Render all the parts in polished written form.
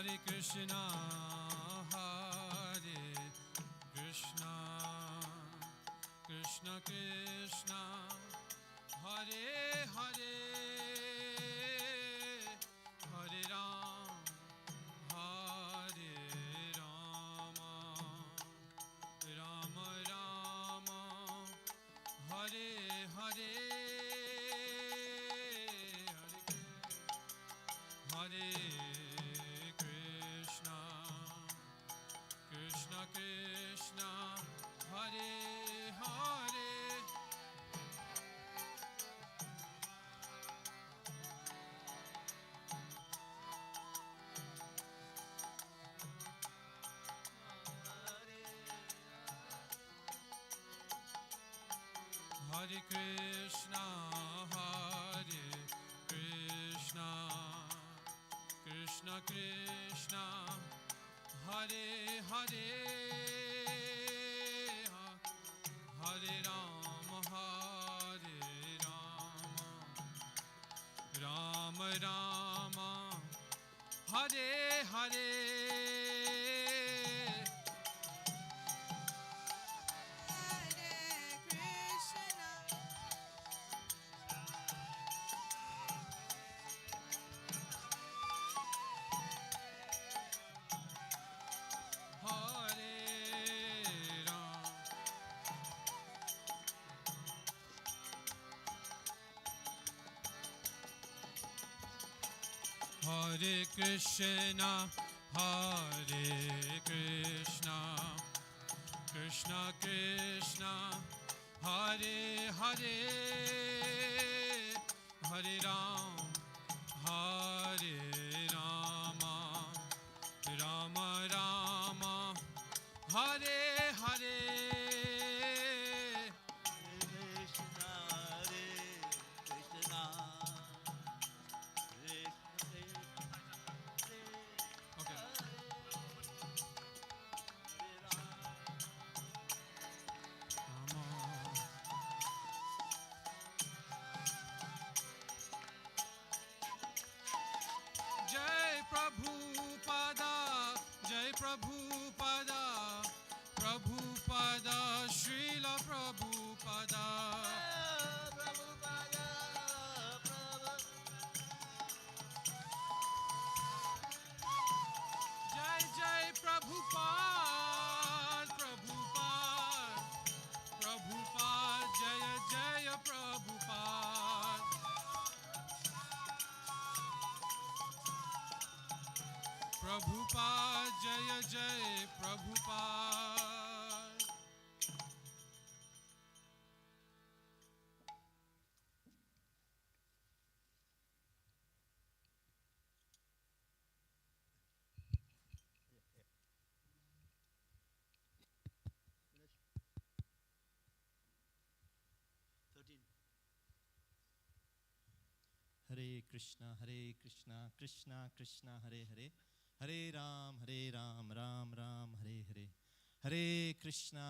Hare Krishna, Krishna Krishna, Hare Hare, Hare Ram, Hare Rama, Rama Rama, Hare Hare, Hare Krishna, Krishna Krishna, Hare Hare. Hare Krishna, Krishna Krishna, Hare Hare, Hare Rama, Rama Rama, Hare Hare. Hare Krishna, Krishna Krishna, Hare Hare, Hare Ram, Rama Rama, Hare Hare. Prabhupada, Srila Prabhupada. Jai Jai Prabhupada, Prabhupada, Jaya Jaya Prabhupada. Prabhupada, Jaya Jaya Prabhupada. Hare Krishna, Krishna Krishna, Hare Hare, Hare Ram, Ram Ram, Hare Hare. Hare Krishna,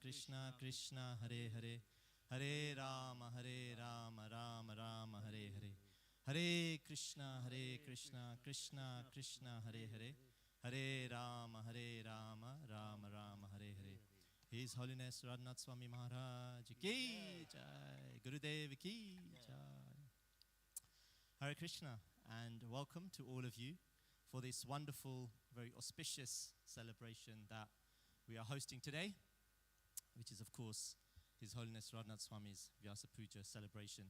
Krishna Krishna, Hare Hare, Hare Ram, Ram Ram, Hare Hare. Hare Krishna, Krishna Krishna, Hare Hare, Hare Ram, Ram Ram, Hare Hare. His Holiness Radhanatha Swami Maharaj ki jai, Gurudev ki jai. Hare Krishna, and welcome to all of you for this wonderful, very auspicious celebration that we are hosting today, which is, of course, His Holiness Radhanatha Swami's Vyasa Puja celebration.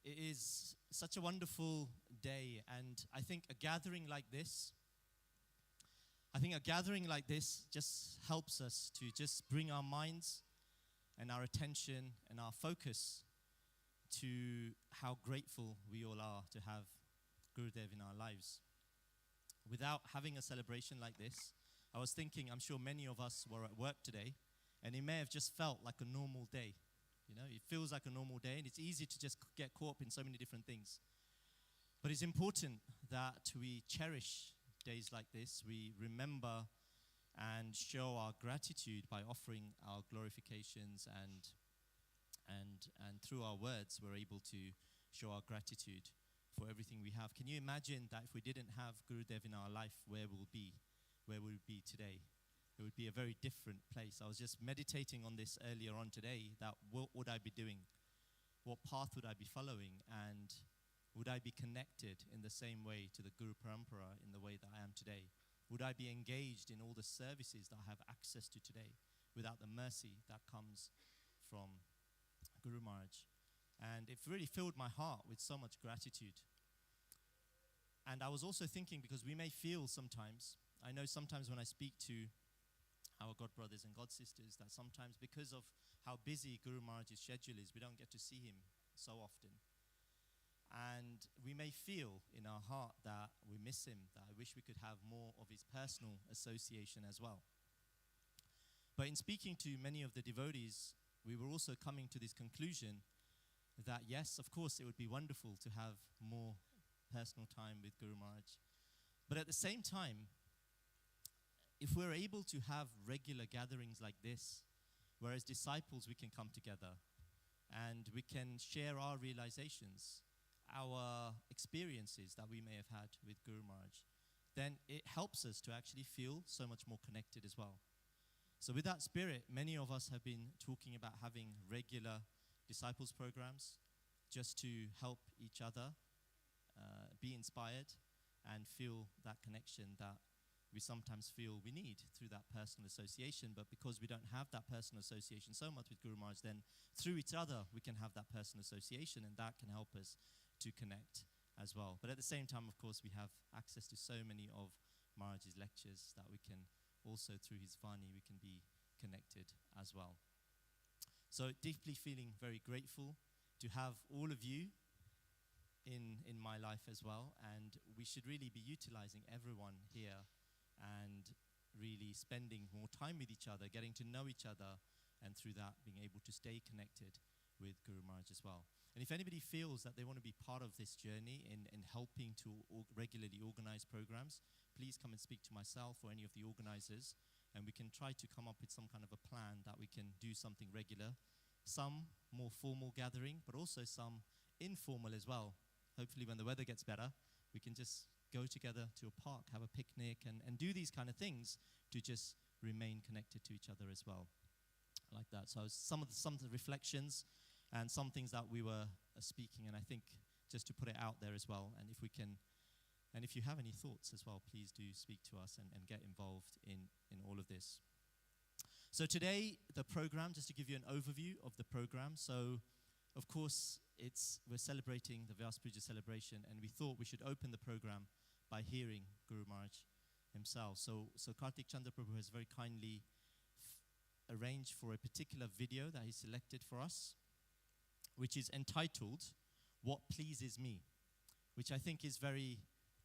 It is such a wonderful day, and I think a gathering like this just helps us to just bring our minds and our attention and our focus to how grateful we all are to have Gurudev in our lives. Without having a celebration like this, I was thinking, I'm sure many of us were at work today, and it may have just felt like a normal day. You know, it feels like a normal day, and it's easy to just get caught up in so many different things. But it's important that we cherish days like this. We remember and show our gratitude by offering our glorifications, and through our words we're able to show our gratitude for everything we have. Can you imagine that if we didn't have Gurudev in our life, where would we be today? It would be a very different place. I was just meditating on this earlier on today, that what would I be doing? What path would I be following? And would I be connected in the same way to the Guru Parampara in the way that I am today? Would I be engaged in all the services that I have access to today without the mercy that comes from Guru Maharaj? And it really filled my heart with so much gratitude. And I was also thinking, because we may feel sometimes, I know sometimes when I speak to our God brothers and God sisters, that sometimes because of how busy Guru Maharaj's schedule is, we don't get to see him so often. And we may feel in our heart that we miss him, that I wish we could have more of his personal association as well. But in speaking to many of the devotees, we were also coming to this conclusion that yes, of course, it would be wonderful to have more personal time with Guru Maharaj. But at the same time, if we're able to have regular gatherings like this, where as disciples we can come together and we can share our realizations, our experiences that we may have had with Guru Maharaj, then it helps us to actually feel so much more connected as well. So with that spirit, many of us have been talking about having regular disciples programs just to help each other be inspired and feel that connection that we sometimes feel we need through that personal association. But because we don't have that personal association so much with Guru Maharaj, then through each other we can have that personal association, and that can help us to connect as well. But at the same time, of course, we have access to so many of Maharaj's lectures that we can also, through his Vani, we can be connected as well. So deeply feeling very grateful to have all of you in my life as well, and we should really be utilizing everyone here and really spending more time with each other, getting to know each other, and through that being able to stay connected with Guru Maharaj as well. And if anybody feels that they want to be part of this journey in helping to regularly organize programs, please come and speak to myself or any of the organizers, and we can try to come up with some kind of a plan that we can do something regular, some more formal gathering, but also some informal as well. Hopefully when the weather gets better, we can just go together to a park, have a picnic, and do these kind of things to just remain connected to each other as well, like that. So some of the reflections and some things that we were speaking, and I think just to put it out there as well, and if we can, and if you have any thoughts as well, please do speak to us and get involved in all of this. So today, the program, just to give you an overview of the program. So, of course, we're celebrating the Vyasa Puja celebration, and we thought we should open the program by hearing Guru Maharaj himself. So Kartik Chandra Prabhu has very kindly arranged for a particular video that he selected for us, which is entitled, "What Pleases Me," which I think is very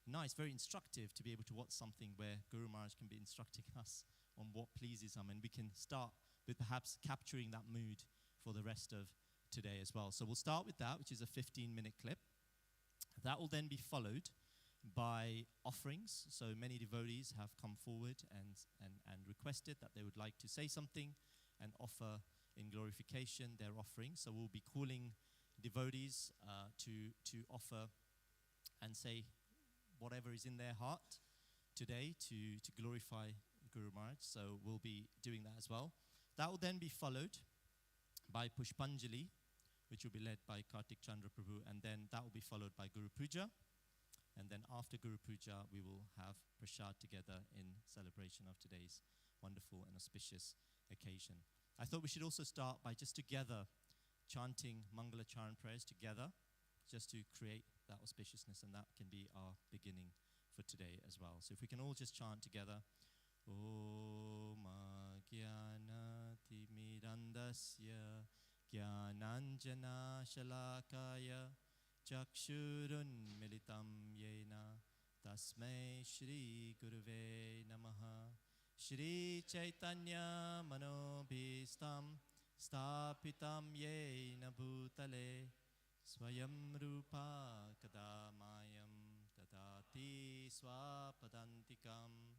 nice, very instructive to be able to watch something where Guru Maharaj can be instructing us on what pleases him, and we can start with perhaps capturing that mood for the rest of today as well. So we'll start with that, which is a 15-minute clip. That will then be followed by offerings. So many devotees have come forward and requested that they would like to say something and offer in glorification their offering. So we'll be calling devotees to offer and say whatever is in their heart today to glorify Guru Maharaj. So we'll be doing that as well. That will then be followed by Pushpanjali, which will be led by Kartik Chandra Prabhu, and then that will be followed by Guru Puja. And then after Guru Puja, we will have prasad together in celebration of today's wonderful and auspicious occasion. I thought we should also start by just together chanting Mangala Charan prayers together, just to create that auspiciousness, and that can be our beginning for today as well. So if we can all just chant together, Om Jnana Timirandasya Jnananjana Shalakaya Chakshurun Militam Yena Tasmai Shri Guruve Namaha Shri Chaitanya Manobhistam Stapitam Yena Bhutale Swayam Rupa Kadamayam Tadati Swapadantikam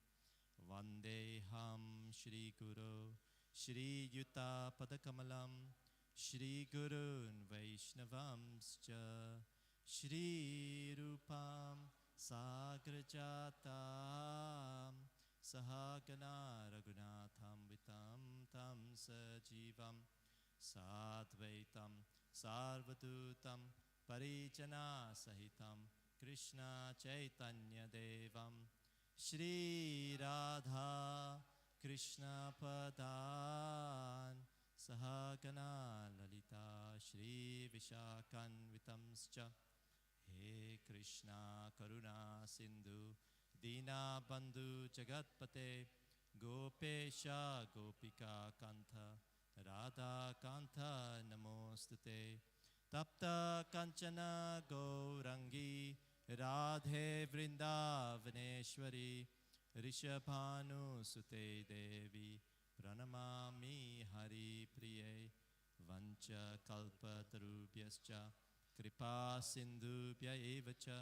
Vandeham Shri Guru Shri Yuta Padakamalam Shri Gurun Vaishnavamscha Shri Rupam Sagrajatam Sahagana Raghunatham Vitam Tam Sajivam Sadvaitam Sarvadutam Parijana Sahitam Krishna Chaitanya Devam Shri Radha Krishna Padan Sahagana Lalita Shri Vishakanvitamscha He Krishna Karuna Sindhu Dina Bandhu Jagatpate Gopesha Gopika Kantha Radha Kantha Namostute Tapta Kanchana Gaurangi Radhe Vrindavaneshwari Rishabhanu Sute Devi Pranamami Hari Priye Vancha Kalpa Tarubhyascha Kripa Sindhubhya Evacha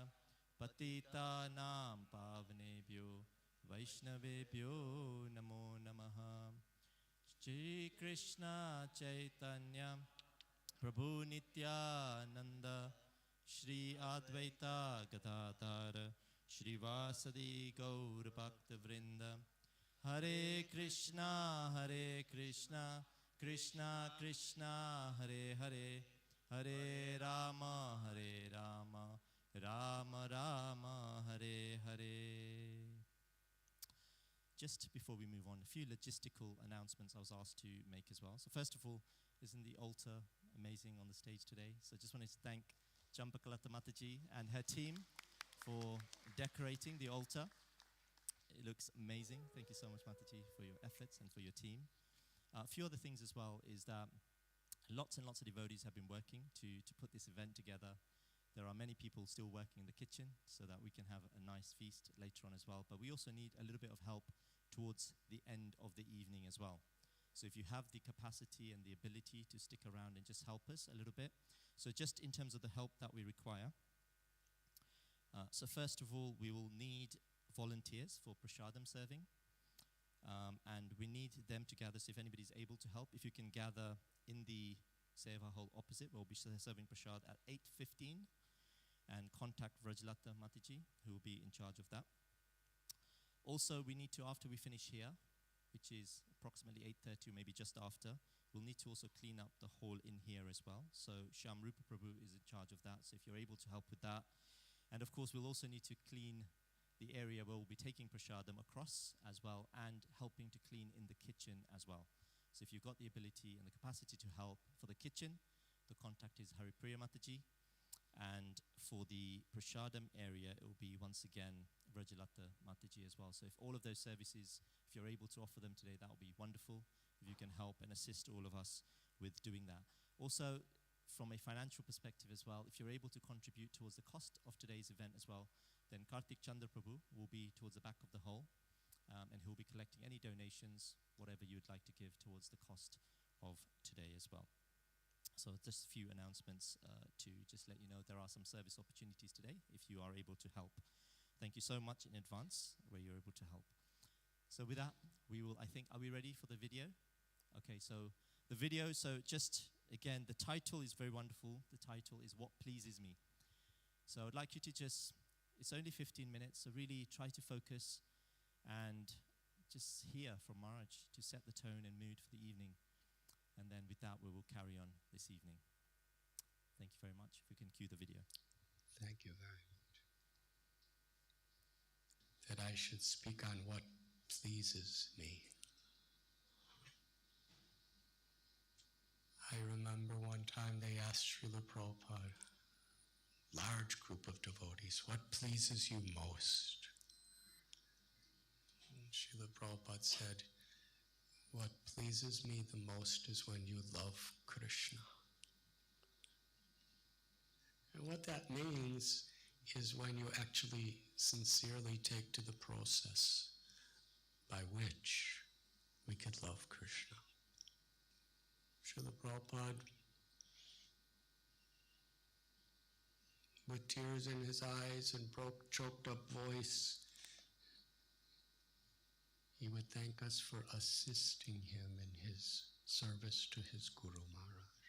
Patita Nam Pavanebhyo Vaishnavebhyo Namo Namaha Shri Krishna Chaitanya Prabhu Nityananda Shri Advaita Gadadhara Shri Vasadi Gaur Bhakta Vrinda Hare Krishna Krishna Krishna Hare Hare Hare Rama Rama Rama Hare Hare. Just before we move on, a few logistical announcements I was asked to make as well. So first of all, isn't the altar amazing on the stage today? So I just wanted to thank Champakalata Mataji and her team for decorating the altar. It looks amazing. Thank you so much, Mataji, for your efforts and for your team. A few other things as well is that lots and lots of devotees have been working to put this event together. There are many people still working in the kitchen so that we can have a nice feast later on as well. But we also need a little bit of help towards the end of the evening as well. So if you have the capacity and the ability to stick around and just help us a little bit. So just in terms of the help that we require. So first of all, we will need volunteers for prasadam serving. And we need them to gather. So if anybody's able to help, if you can gather in the Seva hall opposite, we'll be serving prasad at 8:15. And contact Vrajlata Mataji, who will be in charge of that. Also, we need to, after we finish here, which is approximately 8:30 or maybe just after, we'll need to also clean up the hall in here as well. So Shyam Rupa Prabhu is in charge of that. So if you're able to help with that. And of course, we'll also need to clean the area where we'll be taking prasadam across as well and helping to clean in the kitchen as well. So if you've got the ability and the capacity to help for the kitchen, the contact is Haripriya Mataji. And for the prasadam area, it will be once again Vrajlata Mataji as well. So if all of those services, if you're able to offer them today, that will be wonderful. If you can help and assist all of us with doing that. Also, from a financial perspective as well, if you're able to contribute towards the cost of today's event as well, then Karthik Chandra Prabhu will be towards the back of the hall, and he'll be collecting any donations, whatever you'd like to give towards the cost of today as well. So just a few announcements to just let you know there are some service opportunities today if you are able to help. Thank you so much in advance where you're able to help. So with that, we will, I think, are we ready for the video? Okay, so the video, so just again, the title is very wonderful. The title is What Pleases Me. So I'd like you to just, it's only 15 minutes, so really try to focus and just hear from Maharaj to set the tone and mood for the evening. And then with that, we will carry on this evening. Thank you very much. If we can cue the video. Thank you very much. That I should speak on what pleases me. I remember one time they asked Srila Prabhupada, large group of devotees, what pleases you most? And Srila Prabhupada said, what pleases me the most is when you love Krishna. And what that means is when you actually sincerely take to the process by which we could love Krishna. Srila Prabhupada, with tears in his eyes and choked up voice, he would thank us for assisting him in his service to his Guru Maharaj.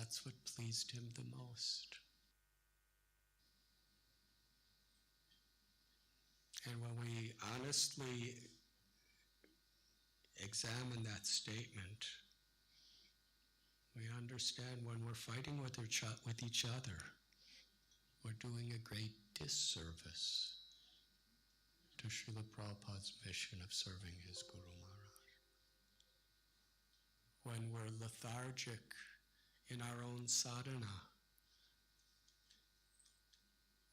That's what pleased him the most. And when we honestly examine that statement, we understand when we're fighting with each other, we're doing a great disservice to Srila Prabhupada's mission of serving his Guru Maharaj. When we're lethargic in our own sadhana,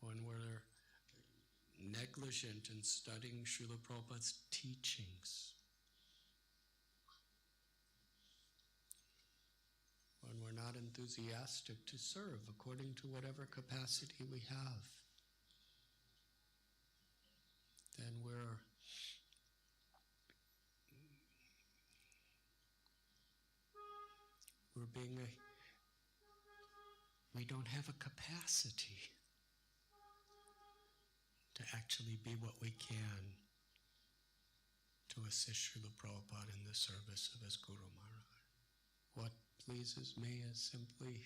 when we're negligent in studying Srila Prabhupada's teachings, when we're not enthusiastic to serve according to whatever capacity we have, then we don't have a capacity to actually be what we can to assist Srila Prabhupada in the service of his Guru Maharaj. What pleases me is simply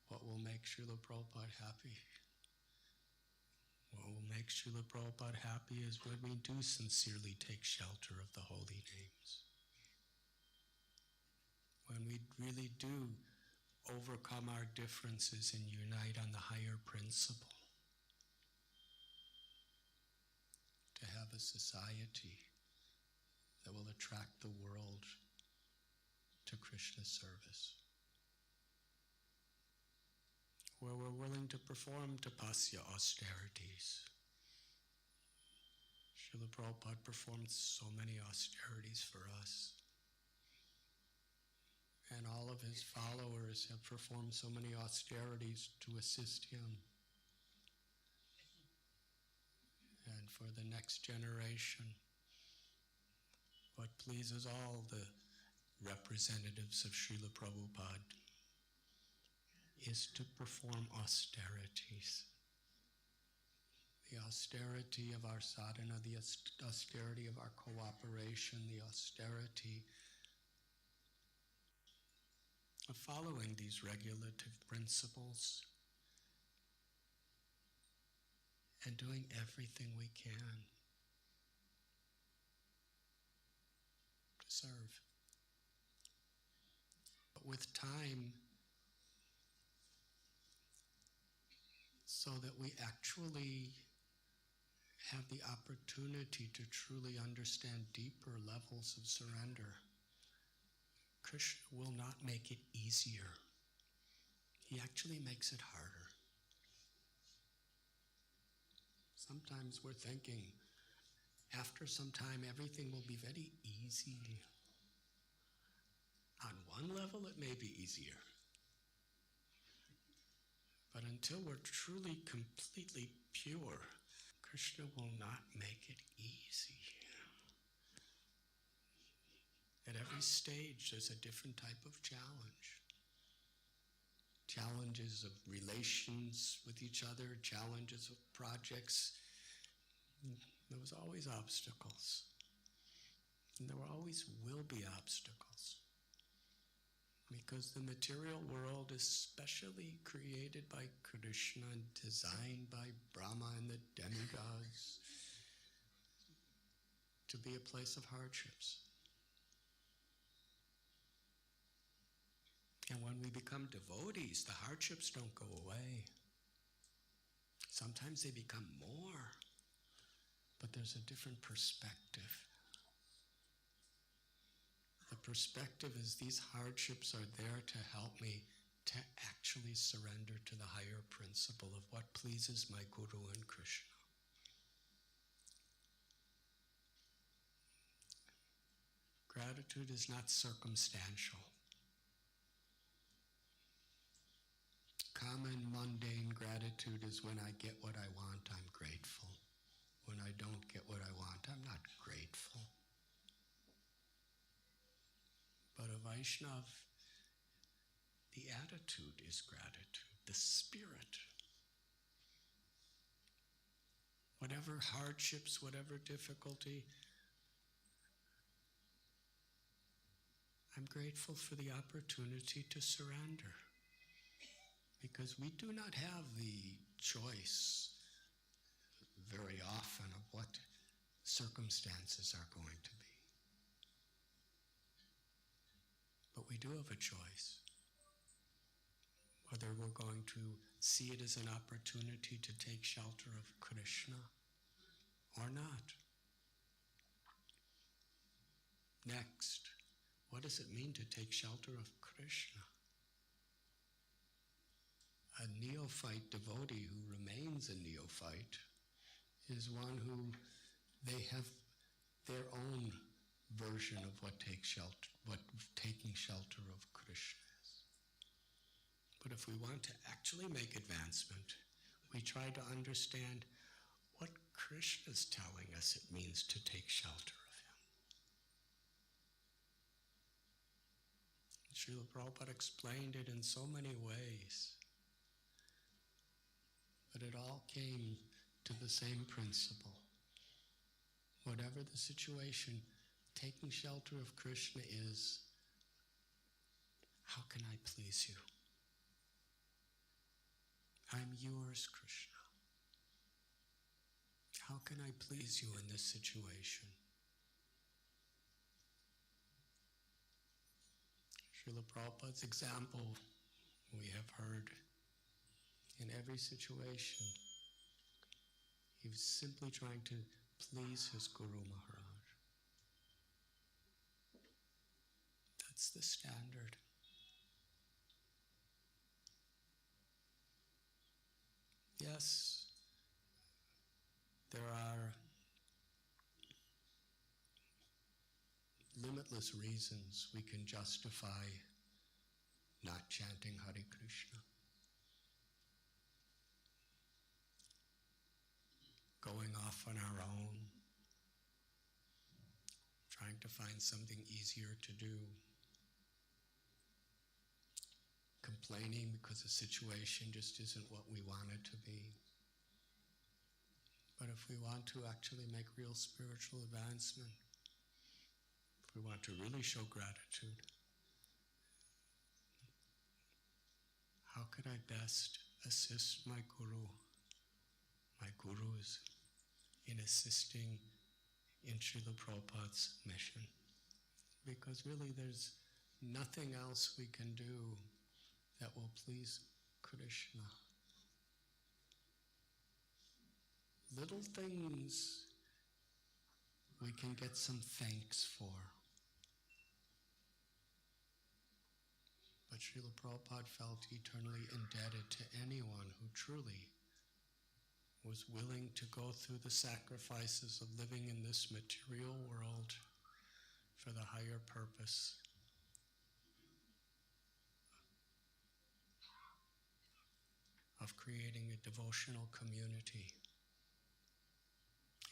what will make Srila Prabhupada happy. What will make Srila Prabhupada happy is when we do sincerely take shelter of the holy names. When we really do overcome our differences and unite on the higher principle. To have a society that will attract the world to Krishna's service. Where we're willing to perform tapasya austerities. Srila Prabhupada performed so many austerities for us. And all of his followers have performed so many austerities to assist him. And for the next generation, what pleases all the representatives of Srila Prabhupada is to perform austerities. The austerity of our sadhana, the austerity of our cooperation, the austerity of following these regulative principles and doing everything we can to serve. But with time, so that we actually have the opportunity to truly understand deeper levels of surrender, Krishna will not make it easier. He actually makes it harder. Sometimes we're thinking, after some time, everything will be very easy. On one level, it may be easier. But until we're truly, completely pure, Krishna will not make it easy. At every stage, there's a different type of challenge. Challenges of relations with each other, challenges of projects. There was always obstacles. And there always will be obstacles. Because the material world is specially created by Krishna and designed by Brahma and the demigods to be a place of hardships. And when we become devotees, the hardships don't go away. Sometimes they become more, but there's a different perspective. The perspective is these hardships are there to help me to actually surrender to the higher principle of what pleases my Guru and Krishna. Gratitude is not circumstantial. Common, mundane gratitude is when I get what I want, I'm grateful. When I don't get what I want, I'm not grateful. But a Vaishnav, the attitude is gratitude, the spirit. Whatever hardships, whatever difficulty, I'm grateful for the opportunity to surrender. Because we do not have the choice very often of what circumstances are going to be. But we do have a choice. Whether we're going to see it as an opportunity to take shelter of Krishna or not. Next, what does it mean to take shelter of Krishna? A neophyte devotee who remains a neophyte is one who they have their own version of what taking shelter of Krishna is. But if we want to actually make advancement, we try to understand what Krishna is telling us it means to take shelter of him. Srila Prabhupada explained it in so many ways, but it all came to the same principle. Whatever the situation, taking shelter of Krishna is, how can I please you? I'm yours, Krishna. How can I please you in this situation? Srila Prabhupada's example we have heard in every situation. He was simply trying to please his Guru Maharaj. That's the standard. Yes, there are limitless reasons we can justify not chanting Hare Krishna. Going off on our own, trying to find something easier to do, complaining because the situation just isn't what we want it to be. But if we want to actually make real spiritual advancement, if we want to really show gratitude, how could I best assist my gurus in assisting in Srila Prabhupada's mission? Because really there's nothing else we can do that will please Krishna. Little things we can get some thanks for. But Srila Prabhupada felt eternally indebted to anyone who truly was willing to go through the sacrifices of living in this material world for the higher purpose of creating a devotional community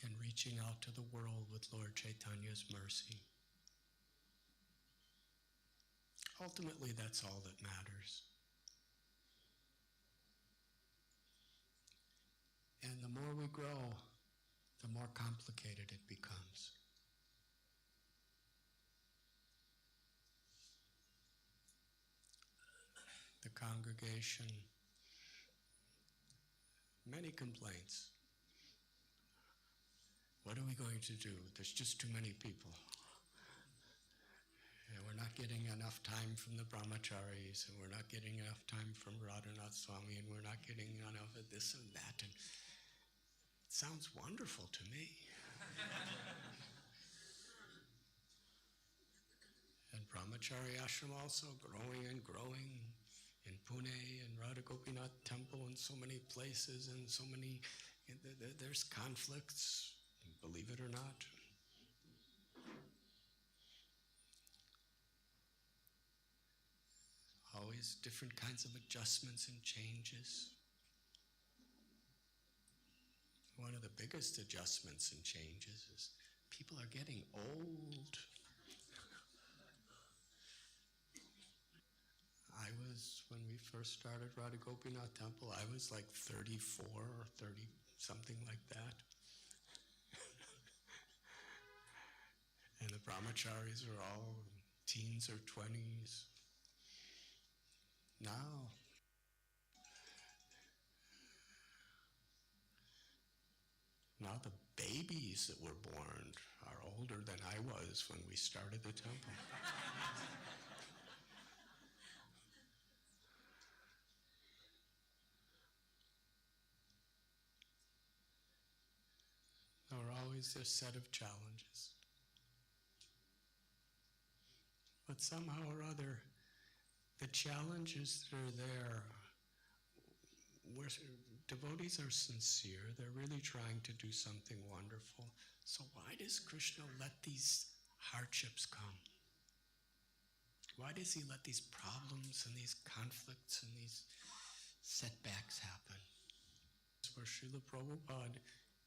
and reaching out to the world with Lord Chaitanya's mercy. Ultimately, that's all that matters. And the more we grow, the more complicated it becomes. The congregation, many complaints. What are we going to do? There's just too many people. And we're not getting enough time from the brahmacharis, and we're not getting enough time from Radhanatha Swami, and we're not getting enough of this and that. And it sounds wonderful to me. And brahmachari ashram also growing and growing in Pune and Radha Gopinath temple and so many places and so many, there's conflicts, believe it or not. Always different kinds of adjustments and changes. One of the biggest adjustments and changes is people are getting old. When we first started Radha Gopinath Temple, I was like 34 or 30, something like that. And the brahmacharis are all teens or 20s. Now, babies that were born are older than I was when we started the temple. There are always a set of challenges. But somehow or other, the challenges that are there, where devotees are sincere, they're really trying to do something wonderful. So why does Krishna let these hardships come? Why does he let these problems and these conflicts and these setbacks happen? For Srila Prabhupada,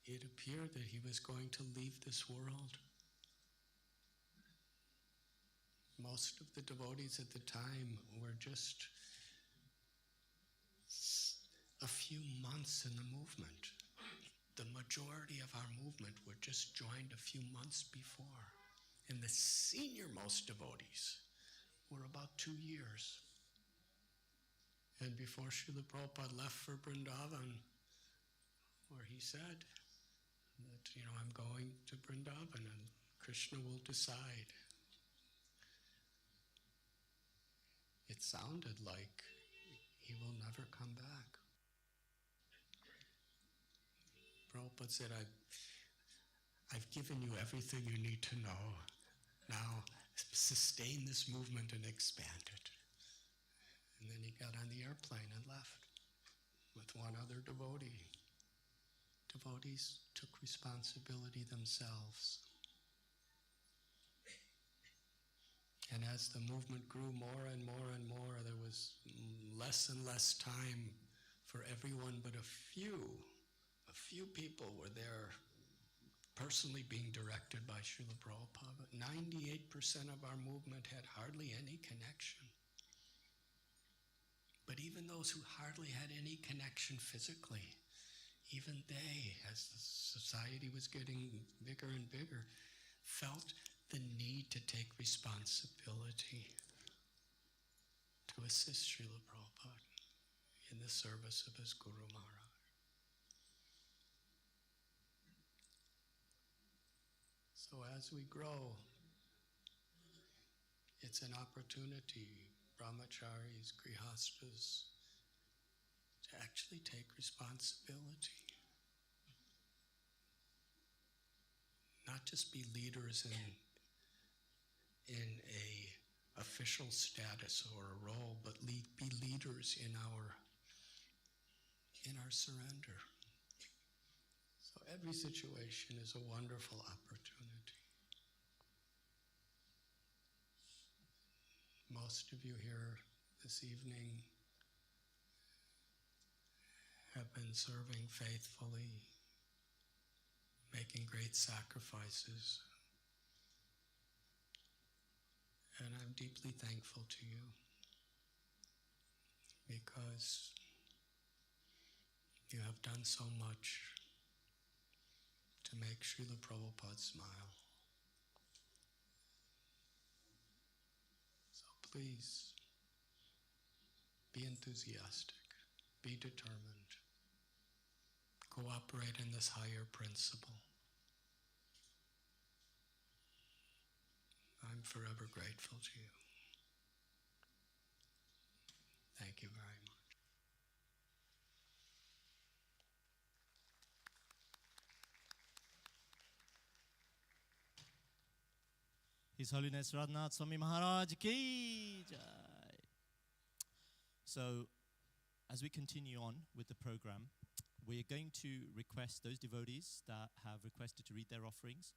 it appeared that he was going to leave this world. Most of the devotees at the time were just a few months in the movement. The majority of our movement were just joined a few months before. And the senior-most devotees were about 2 years. And before Srila Prabhupada left for Vrindavan, where he said that, I'm going to Vrindavan and Krishna will decide. It sounded like he will never come back. Prabhupada said, I've given you everything you need to know. Now, sustain this movement and expand it. And then he got on the airplane and left with one other devotee. Devotees took responsibility themselves. And as the movement grew more and more and more, there was less and less time for everyone but a few people were there personally being directed by Srila Prabhupada. But 98% of our movement had hardly any connection. But even those who hardly had any connection physically, even they, as the society was getting bigger and bigger, felt the need to take responsibility to assist Srila Prabhupada in the service of his Guru Maharaj. So as we grow, it's an opportunity, brahmacharis, grihastas, to actually take responsibility. Not just be leaders in a official status or a role, but be leaders in our surrender. So every situation is a wonderful opportunity. Most of you here this evening have been serving faithfully, making great sacrifices. And I'm deeply thankful to you because you have done so much to make Srila Prabhupada smile. So please, be enthusiastic, be determined, cooperate in this higher principle. I'm forever grateful to you. Thank you very much. His Holiness Radhanatha Swami Maharaj ki jai. So, as we continue on with the program, we're going to request those devotees that have requested to read their offerings.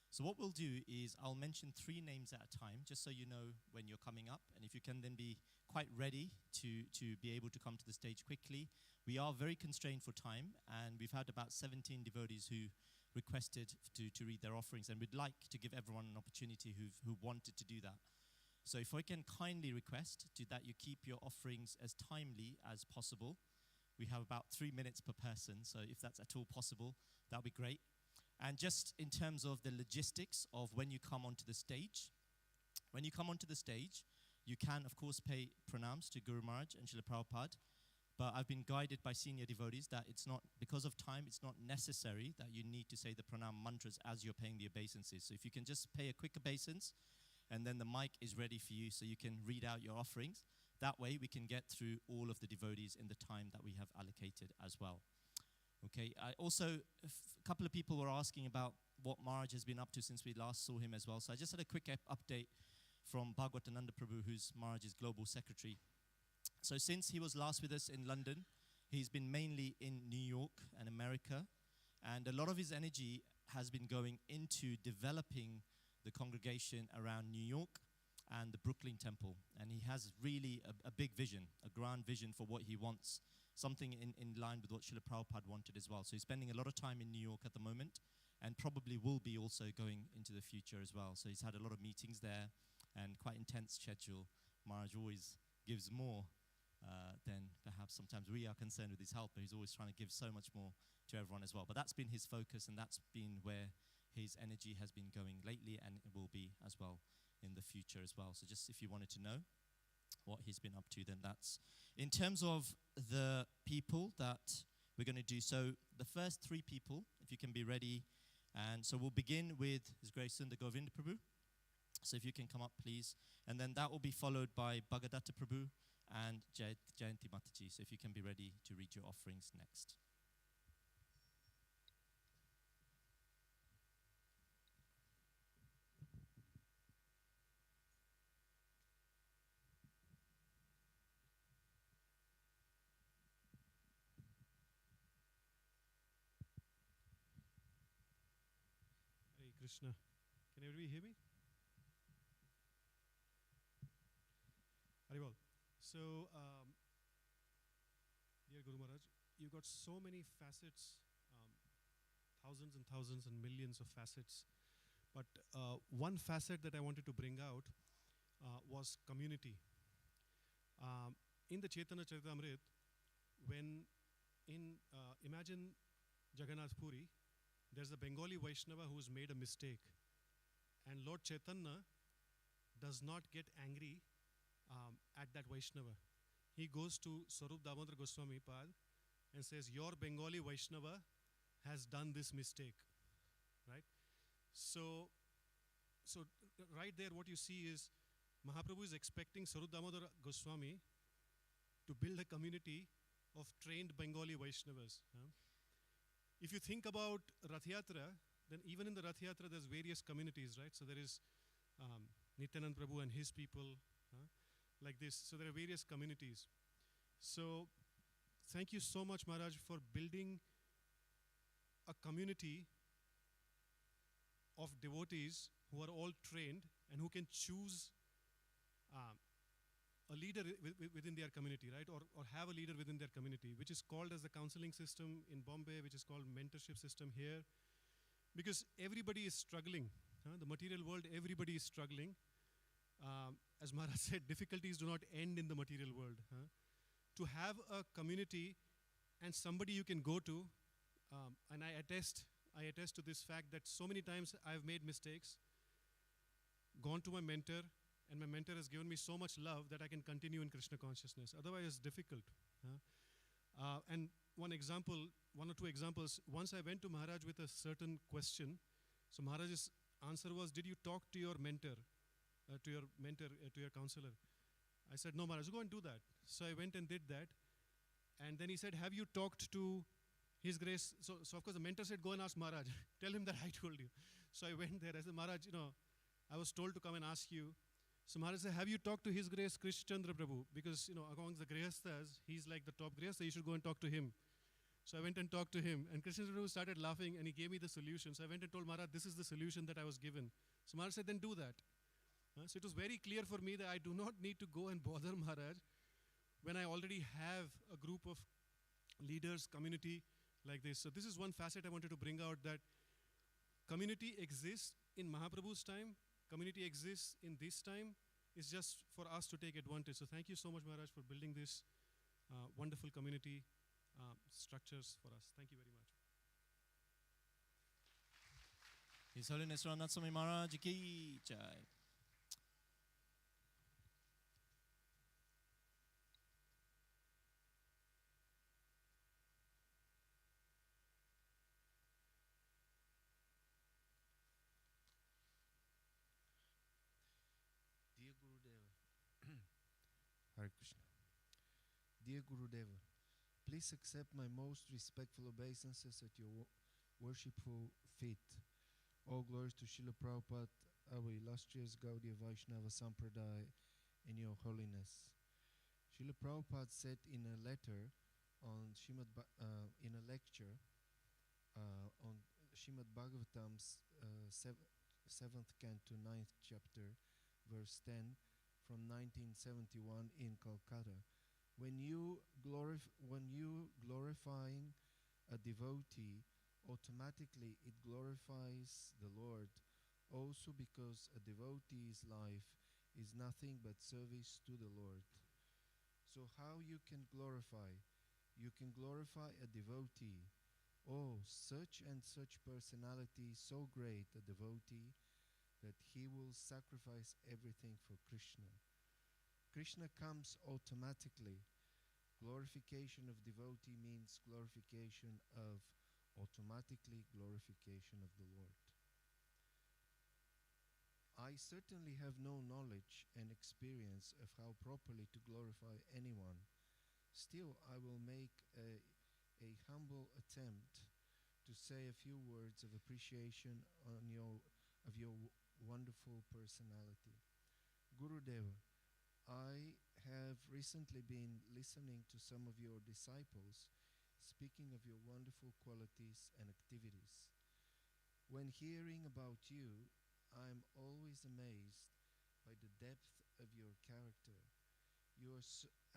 So what we'll do is I'll mention 3 names at a time, just so you know when you're coming up, and if you can then be quite ready to be able to come to the stage quickly. We are very constrained for time, and we've had about 17 devotees who requested to read their offerings, and we'd like to give everyone an opportunity who wanted to do that. So if I can kindly request that you keep your offerings as timely as possible. We have about 3 minutes per person, so if that's at all possible, that would be great. And just in terms of the logistics of when you come onto the stage, you can, of course, pay pranams to Guru Maharaj and Srila Prabhupada. But I've been guided by senior devotees that it's not, because of time, it's not necessary that you need to say the pranam mantras as you're paying the obeisances. So if you can just pay a quick obeisance, and then the mic is ready for you so you can read out your offerings. That way we can get through all of the devotees in the time that we have allocated as well. Okay, a couple of people were asking about what Maharaj has been up to since we last saw him as well. So I just had a quick update from Bhagavatananda Prabhu, who's Maharaj's global secretary. So since he was last with us in London, he's been mainly in New York and America, and a lot of his energy has been going into developing the congregation around New York and the Brooklyn Temple. And he has really a big vision, a grand vision for what he wants, something in line with what Srila Prabhupada wanted as well. So he's spending a lot of time in New York at the moment, and probably will be also going into the future as well. So he's had a lot of meetings there, and quite intense schedule. Maharaj always gives more than perhaps sometimes we are concerned with his help, but he's always trying to give so much more to everyone as well. But that's been his focus, and that's been where his energy has been going lately, and it will be as well in the future as well. So just if you wanted to know what he's been up to, then that's. In terms of the people that we're going to do, so the first three people, if you can be ready, and so we'll begin with His Grace Sundar Govind Prabhu. So if you can come up, please. And then that will be followed by Bhagadatta Prabhu and Jayanti Mataji. So if you can be ready to read your offerings next. Hare Krishna. Can everybody hear me? Haribol. So, dear Guru Maharaj, you've got so many facets, thousands and thousands and millions of facets. But one facet that I wanted to bring out was community. In the Chaitanya Charitamrita, when imagine Jagannath Puri, there's a Bengali Vaishnava who's made a mistake. And Lord Chaitanya does not get angry at that Vaishnava. He goes to Swarup Damodar Goswami Pad and says, your Bengali Vaishnava has done this mistake. Right? So right there what you see is Mahaprabhu is expecting Swarup Damodar Goswami to build a community of trained Bengali Vaishnavas. If you think about Rath Yatra, then even in the Rath Yatra there's various communities, right? So there is Nityanand Prabhu and his people, like this. So there are various communities. So thank you so much, Maharaj, for building a community of devotees who are all trained and who can choose a leader within their community, right? Or have a leader within their community, which is called as the counseling system in Bombay, which is called mentorship system here. Because everybody is struggling. The material world, everybody is struggling. As Maharaj said, difficulties do not end in the material world. To have a community and somebody you can go to, and I attest to this fact that so many times I've made mistakes, gone to my mentor, and my mentor has given me so much love that I can continue in Krishna consciousness. Otherwise, it's difficult. And one or two examples. Once I went to Maharaj with a certain question. So Maharaj's answer was, did you talk to your mentor, to your counselor? I said, no, Maharaj, go and do that. So I went and did that. And then he said, have you talked to His Grace? So of course the mentor said, go and ask Maharaj. Tell him that I told you. So I went there. I said, Maharaj, I was told to come and ask you. So Maharaj said, have you talked to His Grace Krishchandra Prabhu? Because, among the Grihasthas, he's like the top Grihastha, you should go and talk to him. So I went and talked to him, and Krishchandra Prabhu started laughing, and he gave me the solution. So I went and told Maharaj, this is the solution that I was given. So Maharaj said, then do that. So it was very clear for me that I do not need to go and bother Maharaj when I already have a group of leaders, community like this. So this is one facet I wanted to bring out, that community exists in Mahaprabhu's time, community exists in this time. It's just for us to take advantage. So thank you so much, Maharaj, for building this wonderful community structures for us. Thank you very much. His Holiness Radhanatha Swami Maharaj ki jai. Krishna. Dear Gurudeva, please accept my most respectful obeisances at your worshipful feet. All glories to Srila Prabhupada, our illustrious Gaudiya Vaishnava Sampradaya, and your holiness. Srila Prabhupada said in a letter on in a lecture on Srimad Bhagavatam's 7th canto, 9th chapter, verse 10 from 1971 in Calcutta. When you glorifying a devotee, automatically it glorifies the Lord, also because a devotee's life is nothing but service to the Lord. So how you can glorify? You can glorify a devotee. Oh, such and such personality, so great a devotee, that he will sacrifice everything for Krishna. Krishna comes automatically. Glorification of devotee means glorification of, automatically glorification of the Lord. I certainly have no knowledge and experience of how properly to glorify anyone. Still, I will make a humble attempt to say a few words of appreciation of your wonderful personality. Gurudeva, I have recently been listening to some of your disciples speaking of your wonderful qualities and activities. When hearing about you, I am always amazed by the depth of your character. You are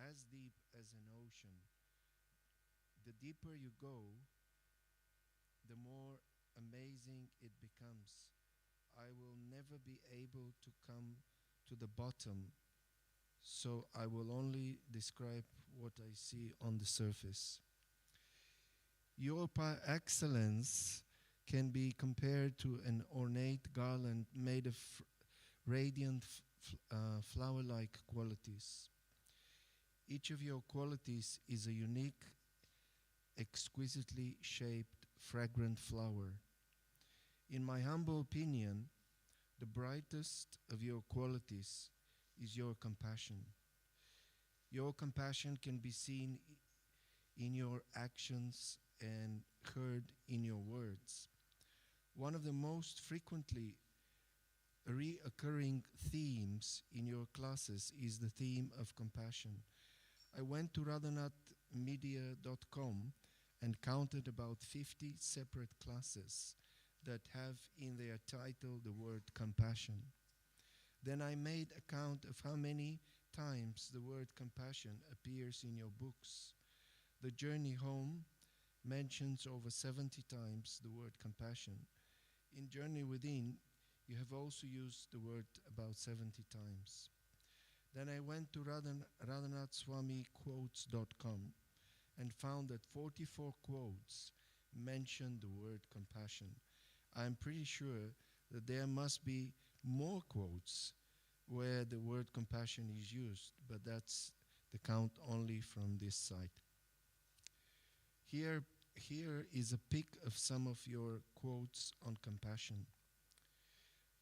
as deep as an ocean. The deeper you go, the more amazing it becomes. I will never be able to come to the bottom, so I will only describe what I see on the surface. Your excellence can be compared to an ornate garland made of radiant flower-like qualities. Each of your qualities is a unique, exquisitely shaped, fragrant flower. In my humble opinion, the brightest of your qualities is your compassion. Your compassion can be seen in your actions and heard in your words. One of the most frequently reoccurring themes in your classes is the theme of compassion. I went to radhanatmedia.com and counted about 50 separate classes that have in their title the word compassion. Then I made a count of how many times the word compassion appears in your books. The Journey Home mentions over 70 times the word compassion. In Journey Within, you have also used the word about 70 times. Then I went to radhanathswamiquotes.com and found that 44 quotes mention the word compassion. I'm pretty sure that there must be more quotes where the word compassion is used, but that's the count only from this site. Here is a pic of some of your quotes on compassion.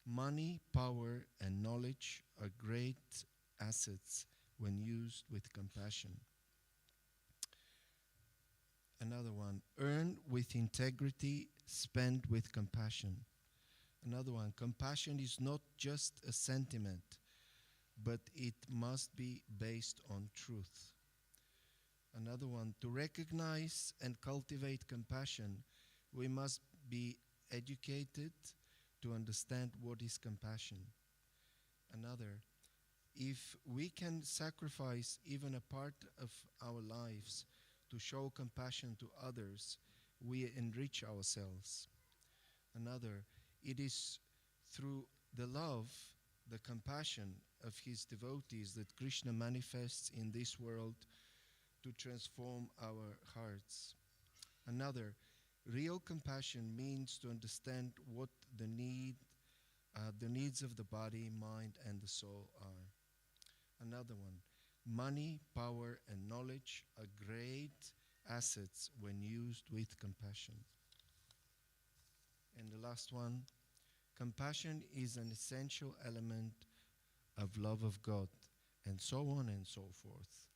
Money, power, and knowledge are great assets when used with compassion. Another one, earn with integrity, spend with compassion. Another one, compassion is not just a sentiment, but it must be based on truth. Another one, to recognize and cultivate compassion, we must be educated to understand what is compassion. Another, if we can sacrifice even a part of our lives to show compassion to others, we enrich ourselves. Another, it is through the love, the compassion of his devotees that Krishna manifests in this world to transform our hearts. Another, real compassion means to understand what the needs of the body, mind, and the soul are. Another one, money, power, and knowledge are great assets when used with compassion. And the last one, compassion is an essential element of love of God and so on and so forth.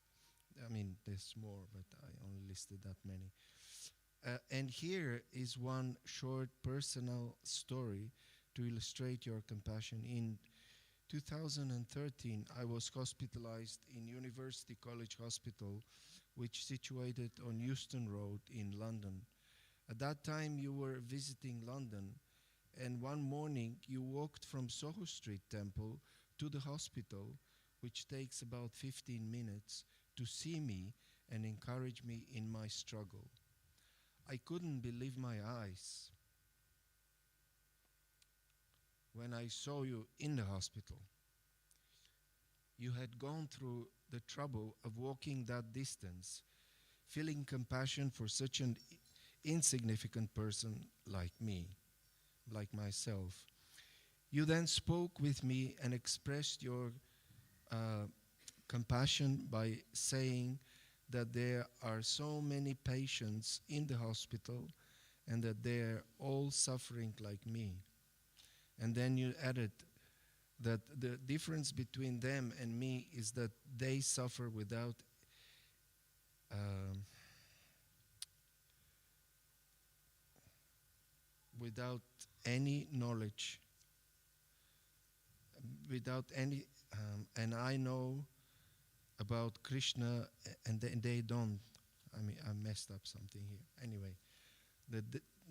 I mean, there's more, but I only listed that many. And here is one short personal story to illustrate your compassion. In 2013, I was hospitalized in University College Hospital, which is situated on Euston Road in London. At that time, you were visiting London, and one morning you walked from Soho Street Temple to the hospital, which takes about 15 minutes, to see me and encourage me in my struggle. I couldn't believe my eyes when I saw you in the hospital. You had gone through the trouble of walking that distance, feeling compassion for such an insignificant person like me, like myself. You then spoke with me and expressed your compassion by saying that there are so many patients in the hospital and that they're all suffering like me. And then you added that the difference between them and me is that they suffer without without any knowledge, without any, and I know about Krishna, and they don't. I mean, I messed up something here. Anyway, that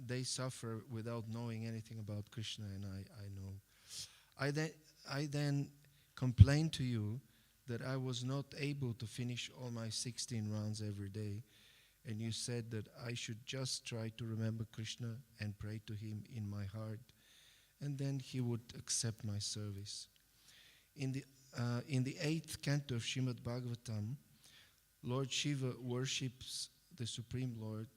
they suffer without knowing anything about Krishna, and I know. I then complained to you that I was not able to finish all my 16 rounds every day, and you said that I should just try to remember Krishna and pray to him in my heart, and then he would accept my service. In the 8th canto of Srimad Bhagavatam, Lord Shiva worships the Supreme Lord.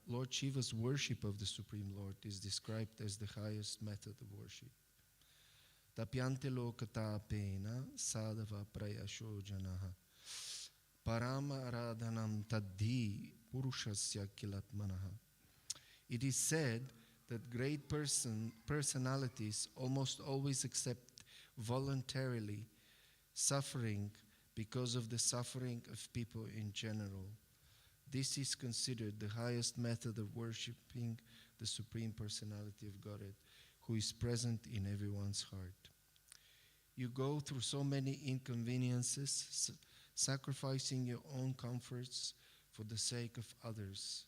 Lord Shiva's worship of the Supreme Lord is described as the highest method of worship. Tapyante lokatapena sadhava prayasho janaha parama radhanam tadhi purushasya kilatmanaha. It is said that great personalities almost always accept voluntarily suffering because of the suffering of people in general. This is considered the highest method of worshipping the Supreme Personality of Godhead, who is present in everyone's heart. You go through so many inconveniences, sacrificing your own comforts for the sake of others,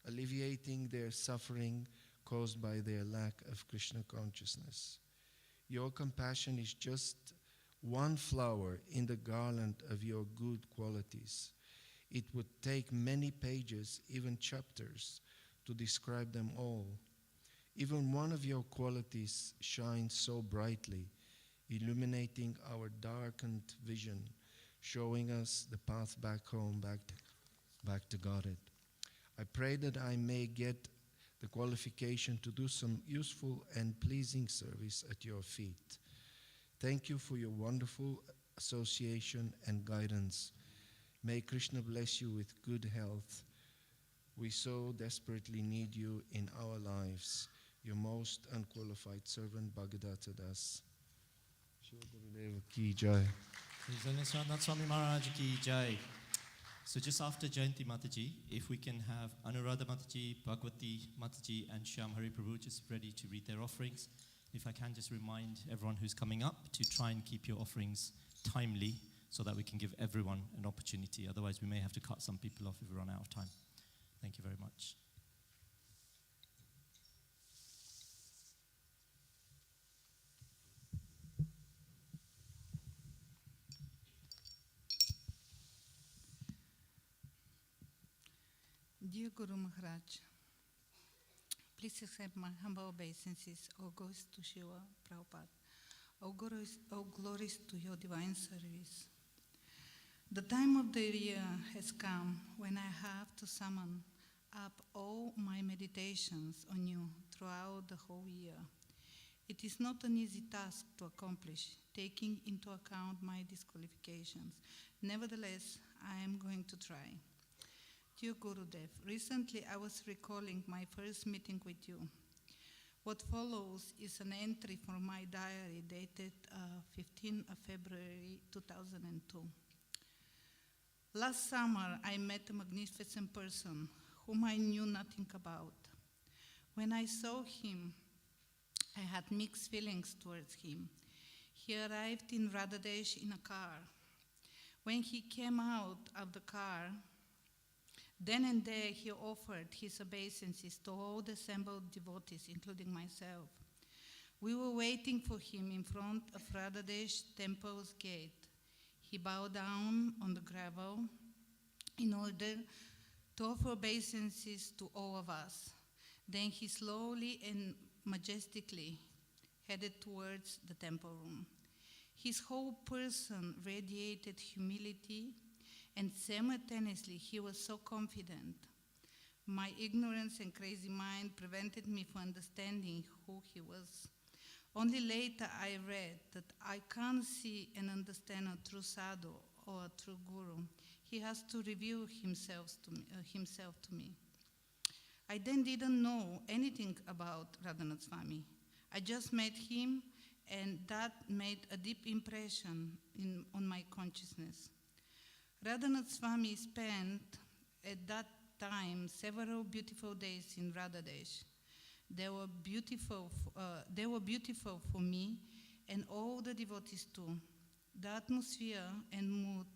alleviating their suffering caused by their lack of Krishna consciousness. Your compassion is just one flower in the garland of your good qualities. It would take many pages, even chapters, to describe them all. Even one of your qualities shines so brightly, illuminating our darkened vision, showing us the path back home, back to Godhead. I pray that I may get the qualification to do some useful and pleasing service at your feet. Thank you for your wonderful association and guidance. May Krishna bless you with good health. We so desperately need you in our lives. Your most unqualified servant, Bhagadatta Das. Shri Gurudeva Ki Jai. Radhanatha Swami Maharaj Ki Jai. So just after Jayanti Mataji, if we can have Anuradha Mataji, Bhagwati Mataji, and Shyam Hari Prabhu just ready to read their offerings. If I can just remind everyone who's coming up to try and keep your offerings timely so that we can give everyone an opportunity. Otherwise, we may have to cut some people off if we run out of time. Thank you very much. Dear Guru Maharaj, please accept my humble obeisances, O ghost to Shiva Prabhupada, O glories to your divine service. The time of the year has come when I have to summon up all my meditations on you throughout the whole year. It is not an easy task to accomplish, taking into account my disqualifications. Nevertheless, I am going to try. Dear Gurudev, recently I was recalling my first meeting with you. What follows is an entry from my diary dated 15 of February 2002. Last summer, I met a magnificent person whom I knew nothing about. When I saw him, I had mixed feelings towards him. He arrived in Radhanatha in a car. When he came out of the car, then and there he offered his obeisances to all the assembled devotees, including myself. We were waiting for him in front of Radhanatha temple's gate. He bowed down on the gravel in order to offer obeisances to all of us. Then he slowly and majestically headed towards the temple room. His whole person radiated humility, and simultaneously he was so confident. My ignorance and crazy mind prevented me from understanding who he was. Only later I read that I can't see and understand a true sadhu or a true guru. He has to reveal himself to me. I then didn't know anything about Radhanatha Swami. I just met him, and that made a deep impression on my consciousness. Radhanatha Swami spent at that time several beautiful days in Radhanatha. They were beautiful for me and all the devotees too. The atmosphere and mood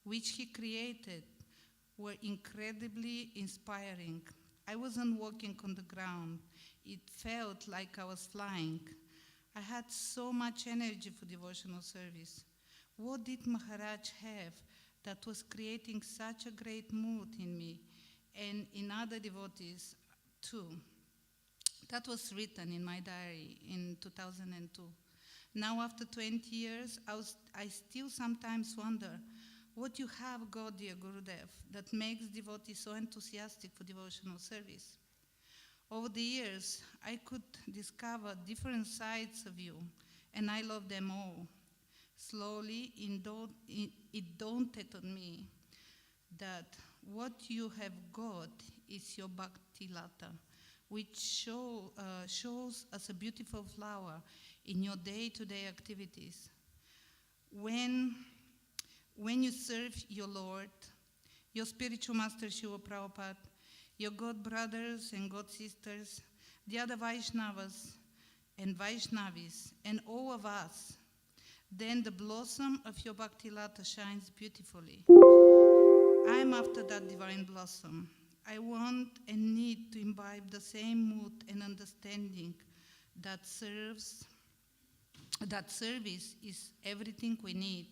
which he created were incredibly inspiring. I wasn't walking on the ground. It felt like I was flying. I had so much energy for devotional service. What did Maharaj have that was creating such a great mood in me and in other devotees too? That was written in my diary in 2002. Now, after 20 years, I still sometimes wonder, what you have got, dear Gurudev, that makes devotees so enthusiastic for devotional service? Over the years, I could discover different sides of you, and I love them all. Slowly, it dawned on me that what you have got is your bhakti lata, which shows as a beautiful flower in your day-to-day activities. When you serve your Lord, your spiritual master Srila Prabhupada, your God brothers and God sisters, the other Vaishnavas and Vaishnavis, and all of us, then the blossom of your bhakti lata shines beautifully. I am after that divine blossom. I want and need to imbibe the same mood and understanding that service is everything we need.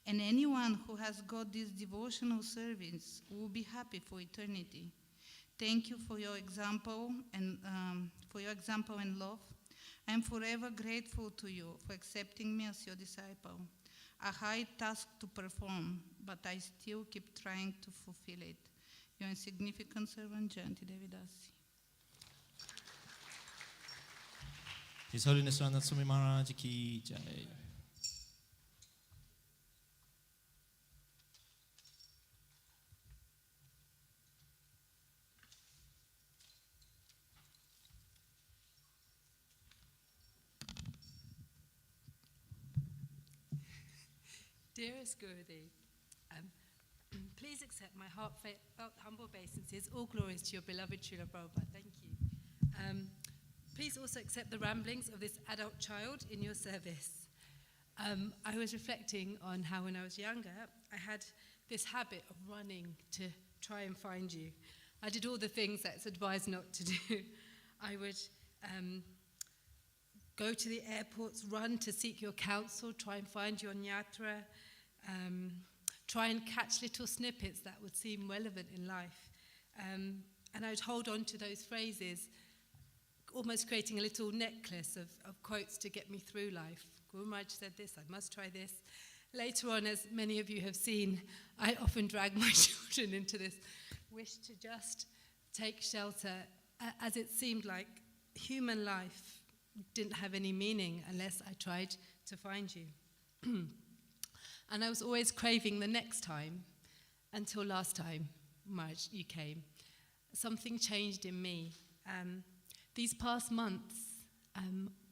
And anyone who has got this devotional service will be happy for eternity. Thank you for your example and love. I am forever grateful to you for accepting me as your disciple. A high task to perform, but I still keep trying to fulfill it. Your insignificant servant, Jayanti Devidasi. His Holiness Radhanatha Swami Maharaj ki jai. Dearest Gurudev, please accept my heartfelt, humble obeisances. All glories to your beloved Srila Prabhupada. Thank you. Please also accept the ramblings of this adult child in your service. I was reflecting on how when I was younger, I had this habit of running to try and find you. I did all the things that's advised not to do. I would go to the airports, run to seek your counsel, try and find you on yatra, try and catch little snippets that would seem relevant in life. And I would hold on to those phrases, almost creating a little necklace of quotes to get me through life. Guru Maharaj said this, I must try this. Later on, as many of you have seen, I often drag my children into this wish to just take shelter, as it seemed like human life didn't have any meaning unless I tried to find you. And I was always craving the next time, until last time, Maharaj, you came. Something changed in me. these past months,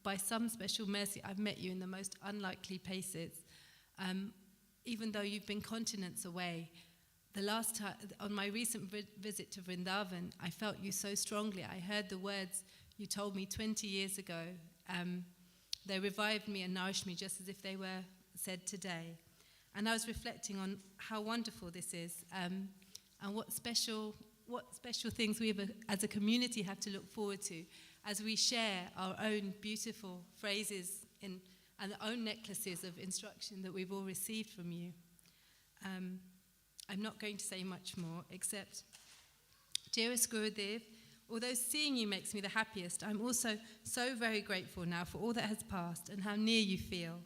by some special mercy, I've met you in the most unlikely places. Even though you've been continents away, the last time, on my recent visit to Vrindavan, I felt you so strongly. I heard the words you told me 20 years ago. They revived me and nourished me just as if they were said today. And I was reflecting on how wonderful this is, and what special things we as a community have to look forward to as we share our own beautiful phrases and our own necklaces of instruction that we've all received from you. I'm not going to say much more, except, dearest Gurudev, although seeing you makes me the happiest, I'm also so very grateful now for all that has passed and how near you feel.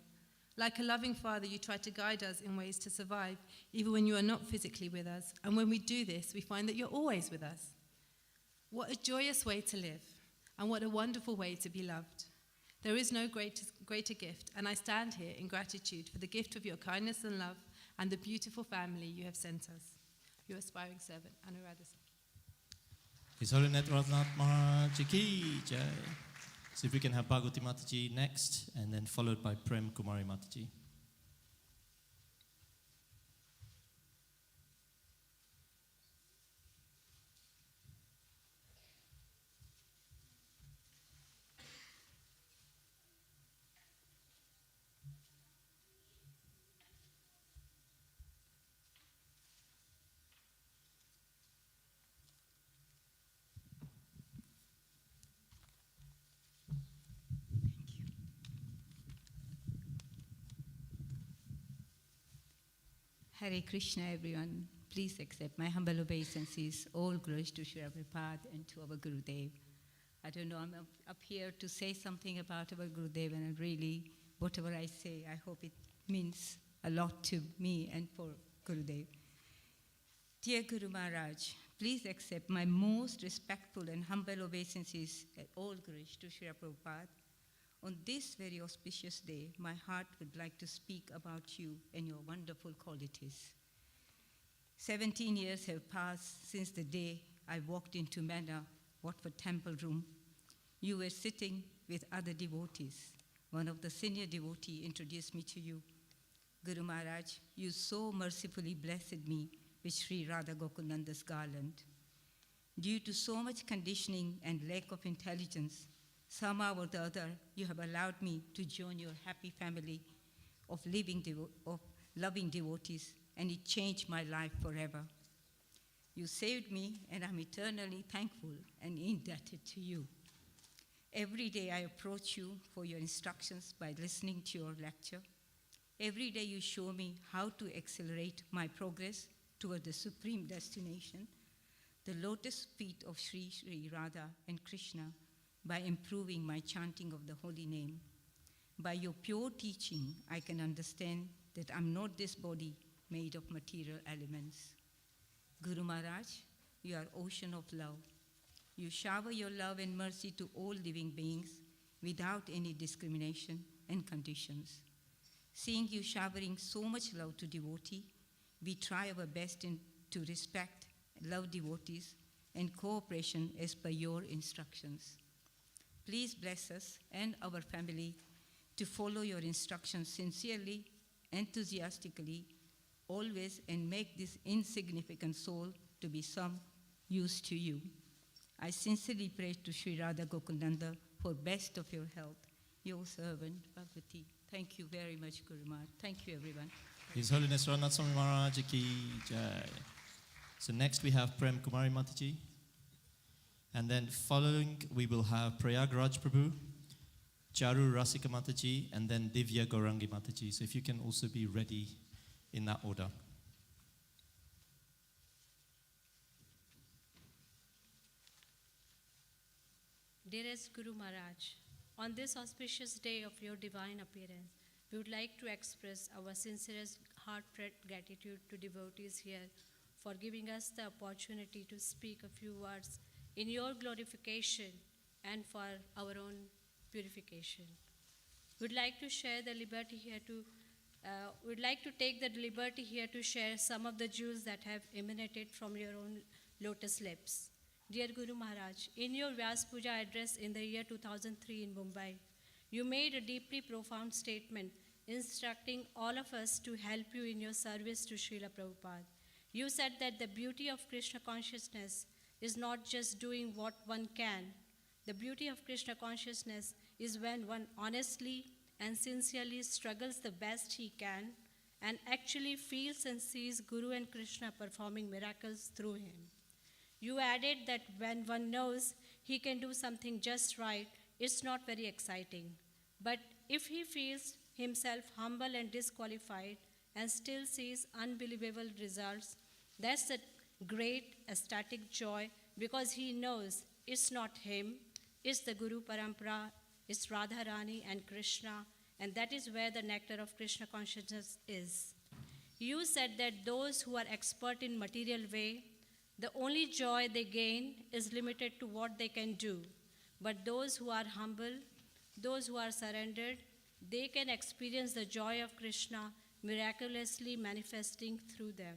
Like a loving father, you try to guide us in ways to survive, even when you are not physically with us. And when we do this, we find that you're always with us. What a joyous way to live, and what a wonderful way to be loved. There is no greater gift, and I stand here in gratitude for the gift of your kindness and love and the beautiful family you have sent us. Your aspiring servant, Anuradha. His Holiness Radhanatha Maharaj Ki Jai. So if we can have Bhagavati Mataji next, and then followed by Prem Kumari Mataji. Hare Krishna, everyone. Please accept my humble obeisances. All glories to Sri Prabhupada and to our Gurudev. I don't know, I'm up here to say something about our Gurudev, and really, whatever I say, I hope it means a lot to me and for Gurudev. Dear Guru Maharaj, please accept my most respectful and humble obeisances and all glories to Sri Prabhupada. On this very auspicious day, my heart would like to speak about you and your wonderful qualities. 17 years have passed since the day I walked into Manor, Watford Temple room. You were sitting with other devotees. One of the senior devotees introduced me to you. Guru Maharaj, you so mercifully blessed me with Sri Radha Gokulanda's garland. Due to so much conditioning and lack of intelligence, somehow or the other, you have allowed me to join your happy family of loving devotees, and it changed my life forever. You saved me, and I'm eternally thankful and indebted to you. Every day I approach you for your instructions by listening to your lecture. Every day you show me how to accelerate my progress toward the supreme destination, the lotus feet of Sri Radha and Krishna, by improving my chanting of the holy name. By your pure teaching, I can understand that I'm not this body made of material elements. Guru Maharaj, you are ocean of love. You shower your love and mercy to all living beings without any discrimination and conditions. Seeing you showering so much love to devotee, we try our best to respect, love devotees, and cooperation as per your instructions. Please bless us and our family to follow your instructions sincerely, enthusiastically, always, and make this insignificant soul to be some use to you. I sincerely pray to Sri Radha Gokulanda for best of your health. Your servant, Bhagavati. Thank you very much, Guru Maharaj. Thank you, everyone. His Holiness Radhanatha Swami Maharaj Ki Jai. So next we have Prem Kumari Mataji. And then following, we will have Prayagraj Prabhu, Charu Rasika Mataji, and then Divya Gaurangi Mataji. So if you can also be ready in that order. Dearest Guru Maharaj, on this auspicious day of your divine appearance, we would like to express our sincerest heartfelt gratitude to devotees here for giving us the opportunity to speak a few words in your glorification and for our own purification. We'd like to share the liberty here to we'd like to take the liberty here to share some of the jewels that have emanated from your own lotus lips. Dear Guru Maharaj, in your Vyasa Puja address in the year 2003 in Mumbai, you made a deeply profound statement instructing all of us to help you in your service to Srila Prabhupada. You said that the beauty of Krishna consciousness is not just doing what one can. The beauty of Krishna consciousness is when one honestly and sincerely struggles the best he can and actually feels and sees Guru and Krishna performing miracles through him. You added that when one knows he can do something just right, it's not very exciting. But if he feels himself humble and disqualified and still sees unbelievable results, that's a great ecstatic joy because he knows it's not him, it's the Guru Parampara, it's Radharani and Krishna, and that is where the nectar of Krishna consciousness is. You said that those who are expert in material way, the only joy they gain is limited to what they can do. But those who are humble, those who are surrendered, they can experience the joy of Krishna miraculously manifesting through them.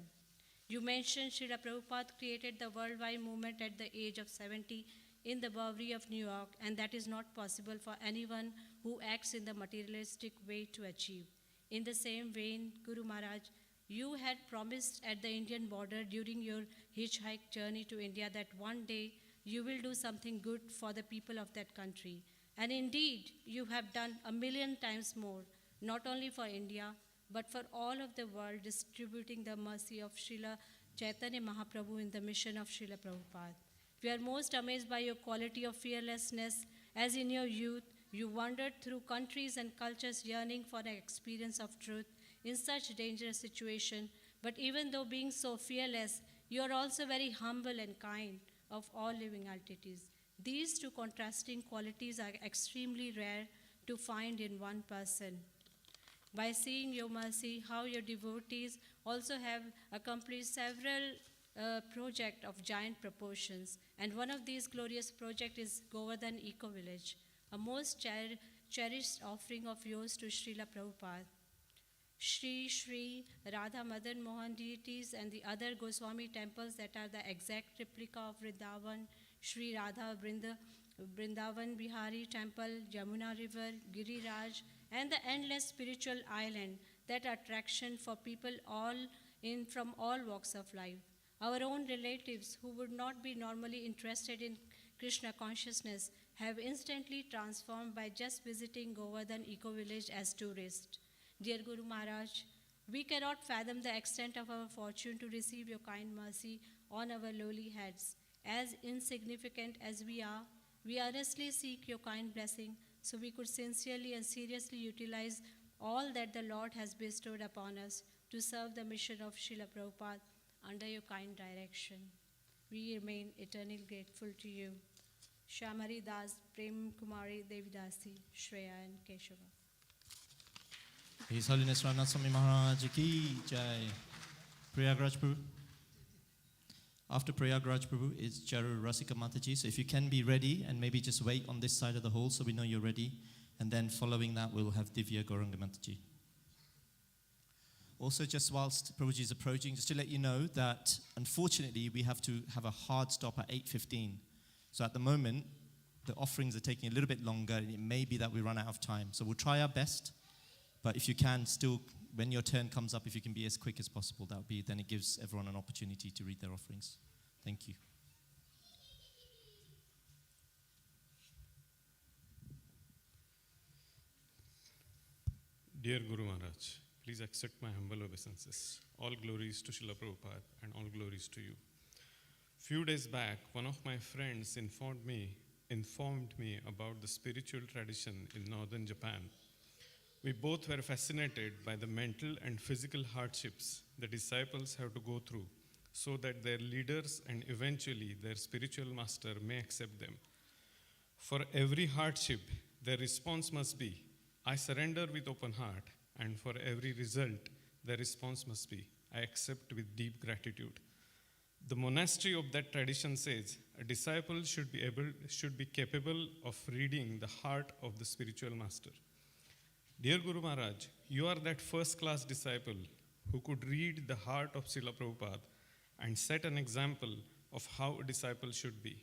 You mentioned Srila Prabhupada created the worldwide movement at the age of 70 in the Bowery of New York, and that is not possible for anyone who acts in the materialistic way to achieve. In the same vein, Guru Maharaj, you had promised at the Indian border during your hitchhike journey to India that one day you will do something good for the people of that country. And indeed, you have done 1,000,000 times more, not only for India, but for all of the world, distributing the mercy of Srila Chaitanya Mahaprabhu in the mission of Srila Prabhupada. We are most amazed by your quality of fearlessness, as in your youth, you wandered through countries and cultures yearning for an experience of truth in such dangerous situation. But even though being so fearless, you are also very humble and kind of all living entities. These two contrasting qualities are extremely rare to find in one person. By seeing your mercy, how your devotees also have accomplished several projects of giant proportions. And one of these glorious projects is Govardhan Eco Village, a most cherished offering of yours to Srila Prabhupada. Sri Radha Madan Mohan deities and the other Goswami temples that are the exact replica of Vrindavan, Sri Radha Vrindavan Bihari temple, Yamuna river, Giriraj, and the endless spiritual island that are attraction for people from all walks of life. Our own relatives who would not be normally interested in Krishna consciousness have instantly transformed by just visiting Govardhan Eco Village as tourists. Dear Guru Maharaj, we cannot fathom the extent of our fortune to receive your kind mercy on our lowly heads. As insignificant as we earnestly seek your kind blessing so we could sincerely and seriously utilize all that the Lord has bestowed upon us to serve the mission of Srila Prabhupada under your kind direction. We remain eternally grateful to you. Shamari Das, Prem Kumari, Devidasi, Shreya and Keshava. His Holiness Radhanatha Swami Maharaj Ki Jai. Prayagraj Prabhu. After Prayagraj Prabhu is Charu Rasika Mataji. So if you can be ready and maybe just wait on this side of the hall so we know you're ready. And then following that, we'll have Divya Gauranga Mataji. Also, just whilst Prabhuji is approaching, just to let you know that unfortunately we have to have a hard stop at 8:15. So at the moment, the offerings are taking a little bit longer and it may be that we run out of time. So we'll try our best. But if you can still, when your turn comes up, if you can be as quick as possible, then it gives everyone an opportunity to read their offerings. Thank you. Dear Guru Maharaj, please accept my humble obeisances. All glories to Srila Prabhupada and all glories to you. Few days back, one of my friends informed me about the spiritual tradition in northern Japan. We both were fascinated by the mental and physical hardships the disciples have to go through so that their leaders and eventually their spiritual master may accept them. For every hardship, their response must be, I surrender with open heart, and for every result, their response must be, I accept with deep gratitude. The monastery of that tradition says a disciple should be capable of reading the heart of the spiritual master. Dear Guru Maharaj, you are that first-class disciple who could read the heart of Srila Prabhupada and set an example of how a disciple should be.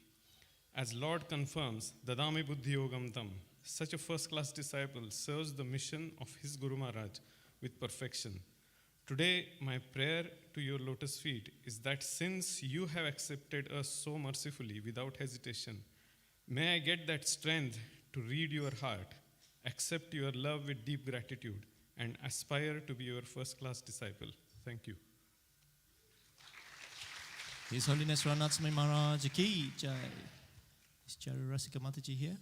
As Lord confirms, Dadami Buddhi Yogam Tam, such a first-class disciple serves the mission of his Guru Maharaj with perfection. Today, my prayer to your lotus feet is that since you have accepted us so mercifully without hesitation, may I get that strength to read your heart, accept your love with deep gratitude, and aspire to be your first-class disciple. Thank you. His Holiness Radhanatha Swami Maharaj Ki Jai. Is Charurasika Mataji here?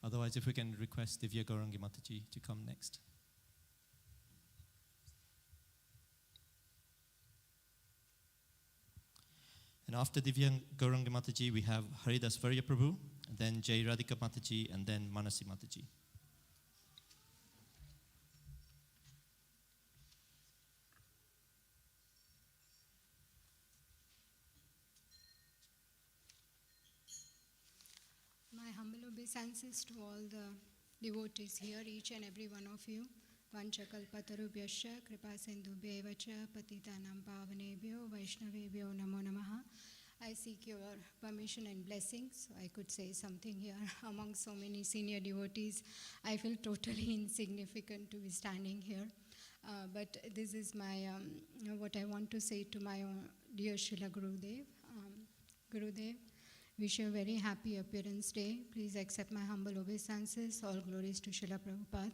Otherwise, if we can request Divya Gaurangi Mataji to come next. And after Divya Gaurangi Mataji, we have Haridas Varya Prabhu, then Jai Radhika Mataji, and then Manasi Mataji. My humble obeisances to all the devotees here, each and every one of you. Vanchakalpatarubhyascha kripasindhubheva cha patitanam pavanebhyo vaishnavebhyo namo namaha. I seek your permission and blessings. So I could say something here among so many senior devotees. I feel totally insignificant to be standing here. But this is my what I want to say to my dear Srila Gurudev. Gurudev, wish you a very happy appearance day. Please accept my humble obeisances. All glories to Srila Prabhupada.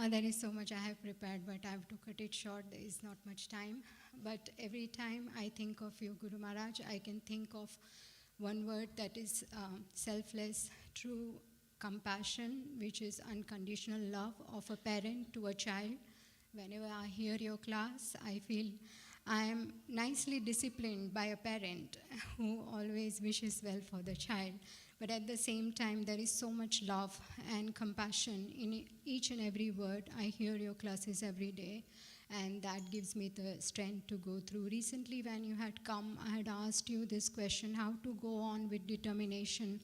There is so much I have prepared, but I have to cut it short. There is not much time. But every time I think of you, Guru Maharaj, I can think of one word that is selfless, true compassion, which is unconditional love of a parent to a child. Whenever I hear your class, I feel I am nicely disciplined by a parent who always wishes well for the child. But at the same time, there is so much love and compassion in each and every word. I hear your classes every day, and that gives me the strength to go through. Recently, when you had come, I had asked you this question, how to go on with determination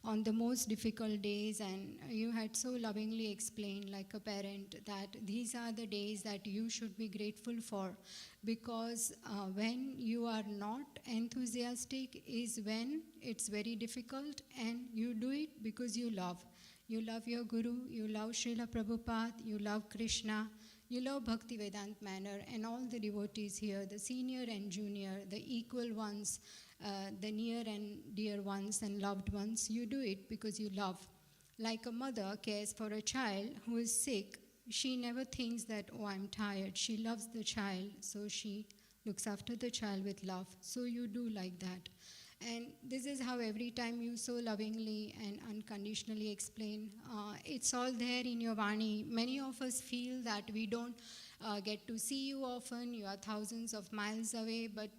on the most difficult days, and you had so lovingly explained like a parent that these are the days that you should be grateful for, because when you are not enthusiastic is when it's very difficult, and you do it because you love. You love your Guru, you love Srila Prabhupada, you love Krishna, you love Bhakti Vedanta manner, and all the devotees here, the senior and junior, the equal ones, the near and dear ones and loved ones, you do it because you love. Like a mother cares for a child who is sick, she never thinks that, oh, I'm tired. She loves the child, so she looks after the child with love. So you do like that. And this is how every time you so lovingly and unconditionally explain, it's all there in your Vani. Many of us feel that we don't get to see you often, you are thousands of miles away, but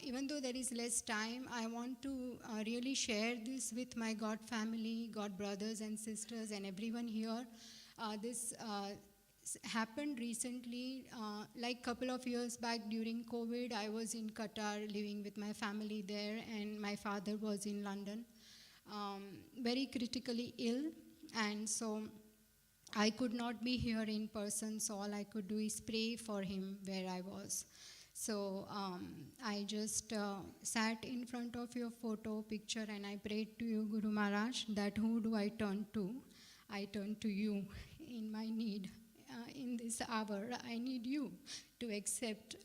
even though there is less time, I want to really share this with my God family, God brothers and sisters and everyone here. This happened recently, like a couple of years back during COVID. I was in Qatar living with my family there, and my father was in London, very critically ill, and so I could not be here in person, so all I could do is pray for him where I was. So I just sat in front of your photo picture and I prayed to you, Guru Maharaj, that who do I turn to? I turn to you in my need. In this hour, I need you to accept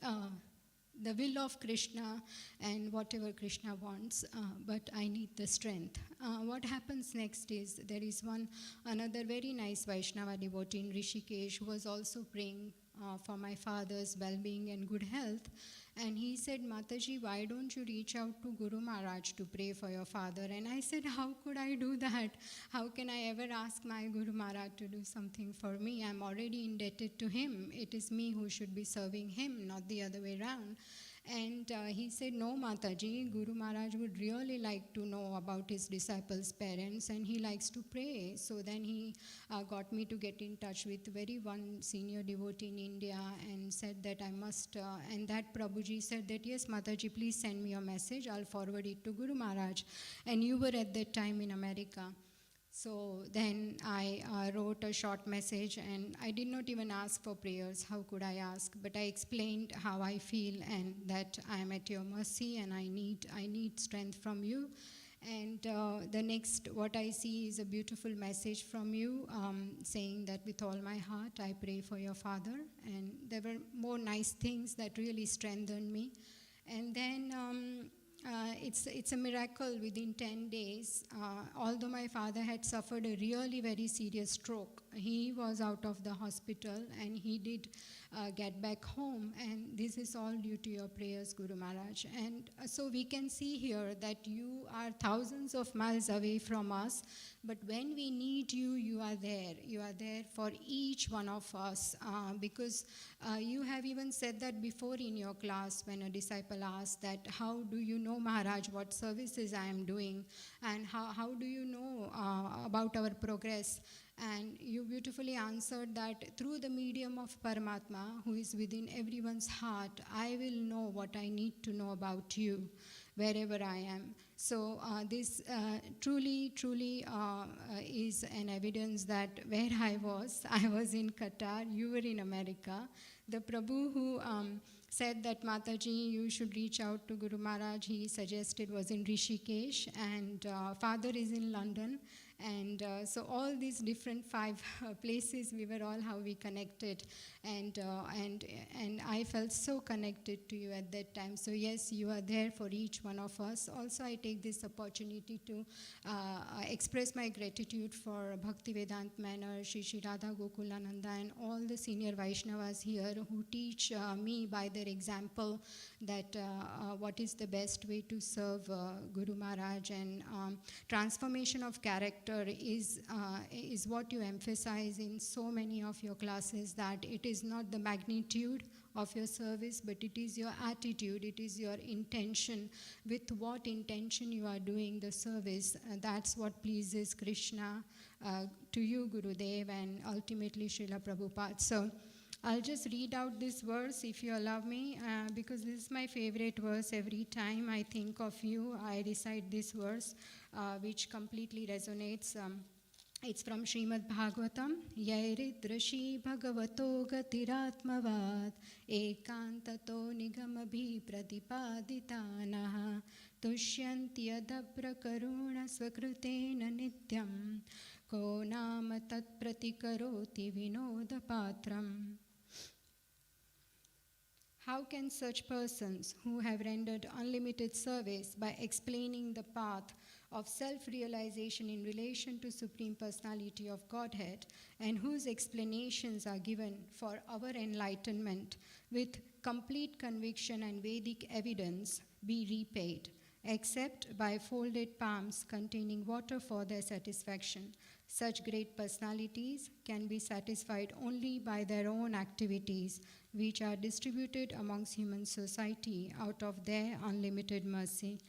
the will of Krishna and whatever Krishna wants, but I need the strength. What happens next is there is another very nice Vaishnava devotee in Rishikesh who was also praying for my father's well-being and good health. And he said, Mataji, why don't you reach out to Guru Maharaj to pray for your father? And I said, how could I do that? How can I ever ask my Guru Maharaj to do something for me? I'm already indebted to him. It is me who should be serving him, not the other way around. And he said, no, Mataji, Guru Maharaj would really like to know about his disciples' parents, and he likes to pray. So then he got me to get in touch with one senior devotee in India and said that I must, and that Prabhuji said that, yes, Mataji, please send me a message. I'll forward it to Guru Maharaj. And you were at that time in America. So then I wrote a short message, and I did not even ask for prayers. How could I ask? But I explained how I feel and that I am at your mercy and I need strength from you. And the next, what I see is a beautiful message from you saying that with all my heart I pray for your father. And there were more nice things that really strengthened me. And then it's a miracle within 10 days. Although my father had suffered a really very serious stroke, he was out of the hospital and he did get back home. And this is all due to your prayers, Guru Maharaj. And so we can see here that you are thousands of miles away from us, but when we need you, you are there. You are there for each one of us because you have even said that before in your class when a disciple asked that, how do you know, Maharaj, what services I am doing, and how do you know about our progress? And you beautifully answered that through the medium of Paramatma, who is within everyone's heart, I will know what I need to know about you wherever I am. So this truly is an evidence that where I was in Qatar, you were in America. The Prabhu who said that, Mataji, you should reach out to Guru Maharaj, he suggested was in Rishikesh, and father is in London. And so all these different 5 places, we were all how we connected, and I felt so connected to you at that time. So yes, you are there for each one of us. Also, I take this opportunity to express my gratitude for Bhaktivedanta Manor, Shri Radha Gokulananda, and all the senior Vaishnavas here who teach me by their example that what is the best way to serve Guru Maharaj. And transformation of character is what you emphasize in so many of your classes, that it is not the magnitude of your service, but it is your attitude, it is your intention, with what intention you are doing the service. That's what pleases Krishna to you, Gurudev, and ultimately Srila Prabhupada. So I'll just read out this verse if you allow me, because this is my favorite verse. Every time I think of you, I recite this verse, which completely resonates. It's from Srimad Bhagavatam. Yairidrashi bhagavato gatiratmavad ekantato nigamabhi pratipaditanaha tushyanti yadabra karuna svakrutena nityam ko nama tat pratikaroti vinodapatram. How can such persons who have rendered unlimited service by explaining the path of self-realization in relation to Supreme Personality of Godhead, and whose explanations are given for our enlightenment with complete conviction and Vedic evidence, be repaid, except by folded palms containing water for their satisfaction? Such great personalities can be satisfied only by their own activities, which are distributed amongst human society out of their unlimited mercy.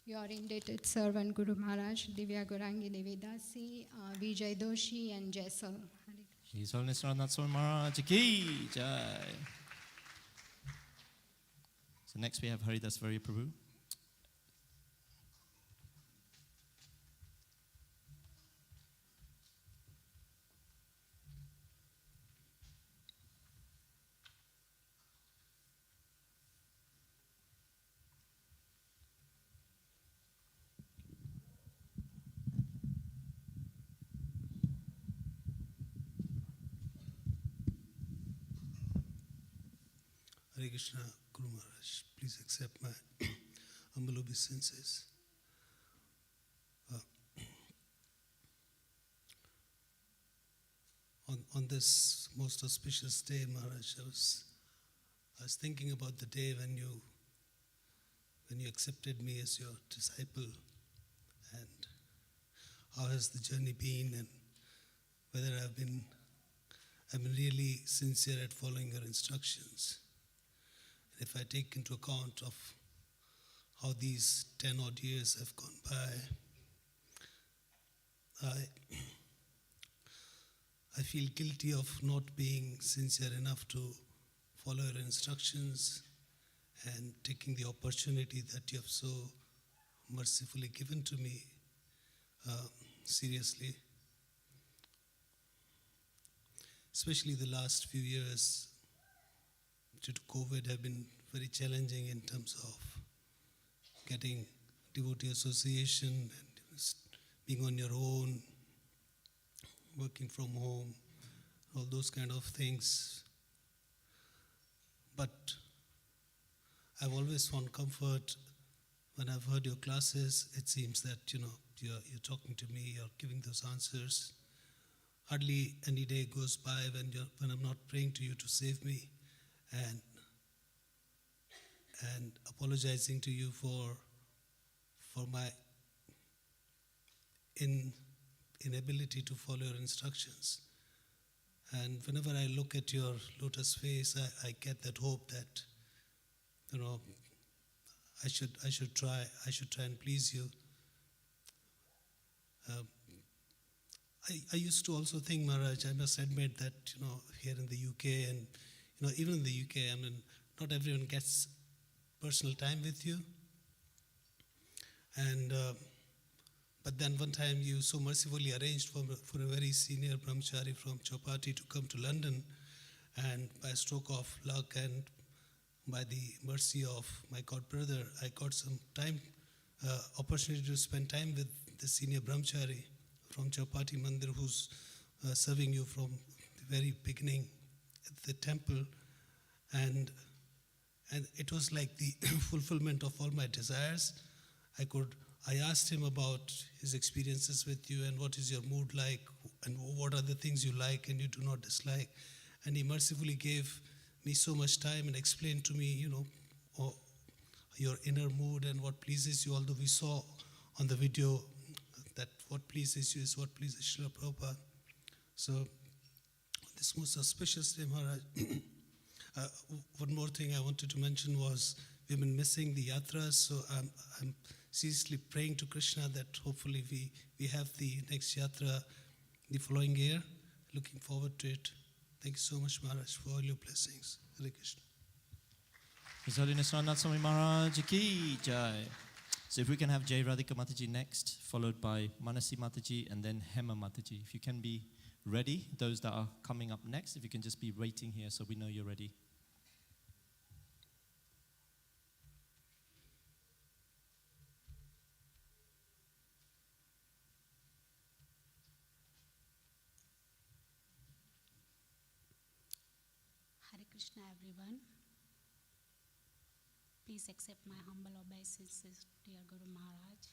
Your indebted servant Guru Maharaj, Divya Gaurangi Devi Dasi, Vijay Doshi, and Jessel. His Holiness Radhanatha Swami Maharaj Ki Jai. So next we have Haridas Vari Prabhu. Hare Krishna, Guru Maharaj, please accept my humble obeisances. On this most auspicious day, Maharaj, I was thinking about the day when you accepted me as your disciple, and how has the journey been, and whether I've been really sincere at following your instructions. If I take into account of how these 10 odd years have gone by, I feel guilty of not being sincere enough to follow your instructions and taking the opportunity that you have so mercifully given to me seriously. especially the last few years due to COVID have been very challenging in terms of getting devotee association and being on your own, working from home, all those kind of things. But I've always found comfort when I've heard your classes. It seems that you're talking to me, you're giving those answers. Hardly any day goes by when I'm not praying to you to save me and apologizing to you for my inability to follow your instructions. And whenever I look at your lotus face, I get that hope that I should try and please you. I used to also think, Maharaj, I must admit that here in the UK and even in the UK, not everyone gets personal time with you. And but then one time you so mercifully arranged for a very senior brahmachari from Chowpatty to come to London, and by a stroke of luck and by the mercy of my god brother, I got some opportunity to spend time with the senior brahmachari from Chowpatty Mandir who's serving you from the very beginning at the temple, and it was like the fulfillment of all my desires. I asked him about his experiences with you and what is your mood like and what are the things you like and you do not dislike. And he mercifully gave me so much time and explained to me, your inner mood and what pleases you, although we saw on the video that what pleases you is what pleases Srila Prabhupada. So, this most auspicious day, Maharaj, one more thing I wanted to mention was we've been missing the yatras, so I'm seriously praying to Krishna that hopefully we have the next yatra the following year. Looking forward to it. Thank you so much, Maharaj, for all your blessings. Hare Krishna. His Holiness Radhanatha Swami Maharaj Ki Jai. So if we can have Jai Radhika Mataji next, followed by Manasi Mataji and then Hema Mataji. If you can be ready, those that are coming up next, if you can just be waiting here so we know you're ready. Hare Krishna, everyone. Please accept my humble obeisances, dear Guru Maharaj.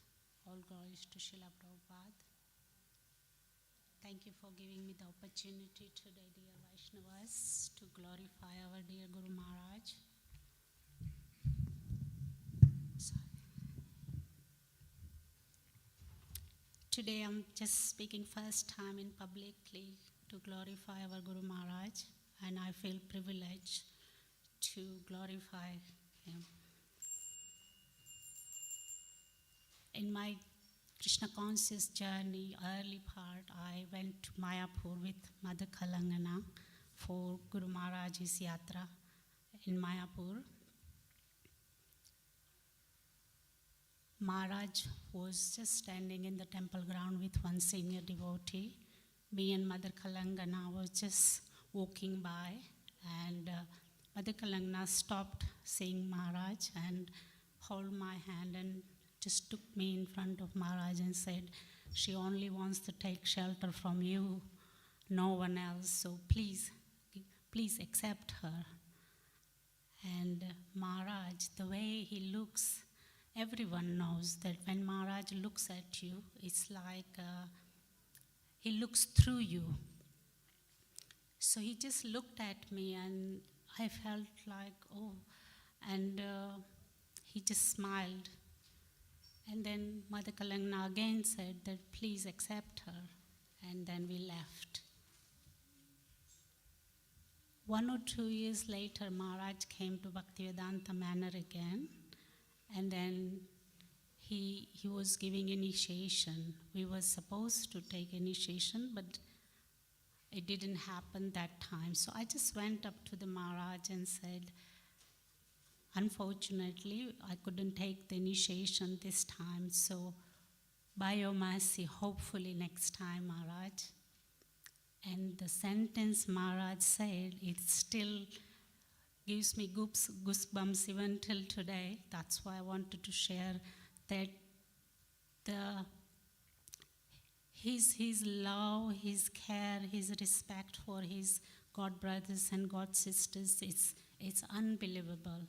All glories to Srila Prabhupada. Thank you for giving me the opportunity today, dear Vaishnavas, to glorify our dear Guru Maharaj. Today I'm just speaking first time in publicly to glorify our Guru Maharaj, and I feel privileged to glorify him. In my Krishna conscious journey, early part, I went to Mayapur with Mother Kalangana for Guru Maharaj's Yatra in Mayapur. Maharaj was just standing in the temple ground with one senior devotee. Me and Mother Kalangana was just walking by, and Mother Kalangana stopped seeing Maharaj and held my hand and just took me in front of Maharaj and said, she only wants to take shelter from you, no one else, so please accept her. And Maharaj, the way he looks, everyone knows that when Maharaj looks at you, it's like he looks through you. So he just looked at me and I felt like, oh, and he just smiled. And then Mother Kalangana again said that please accept her, and then we left. 1 or 2 years later, Maharaj came to Bhaktivedanta Manor again, and then he was giving initiation. We were supposed to take initiation, but it didn't happen that time. So I just went up to the Maharaj and said, unfortunately, I couldn't take the initiation this time, so by your mercy, hopefully next time, Maharaj. And the sentence Maharaj said, it still gives me goosebumps even till today. That's why I wanted to share that his love, his care, his respect for his God brothers and God sisters, it's unbelievable.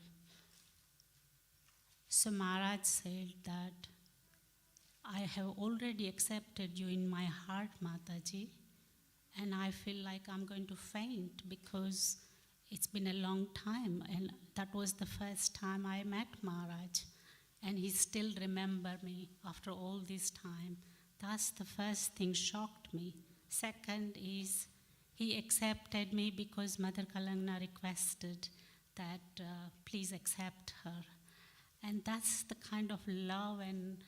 So Maharaj said that, I have already accepted you in my heart, Mataji, and I feel like I'm going to faint because it's been a long time, and that was the first time I met Maharaj, and he still remembered me after all this time. That's the first thing shocked me. Second is, he accepted me because Mother Kalangana requested that please accept her. And that's the kind of love and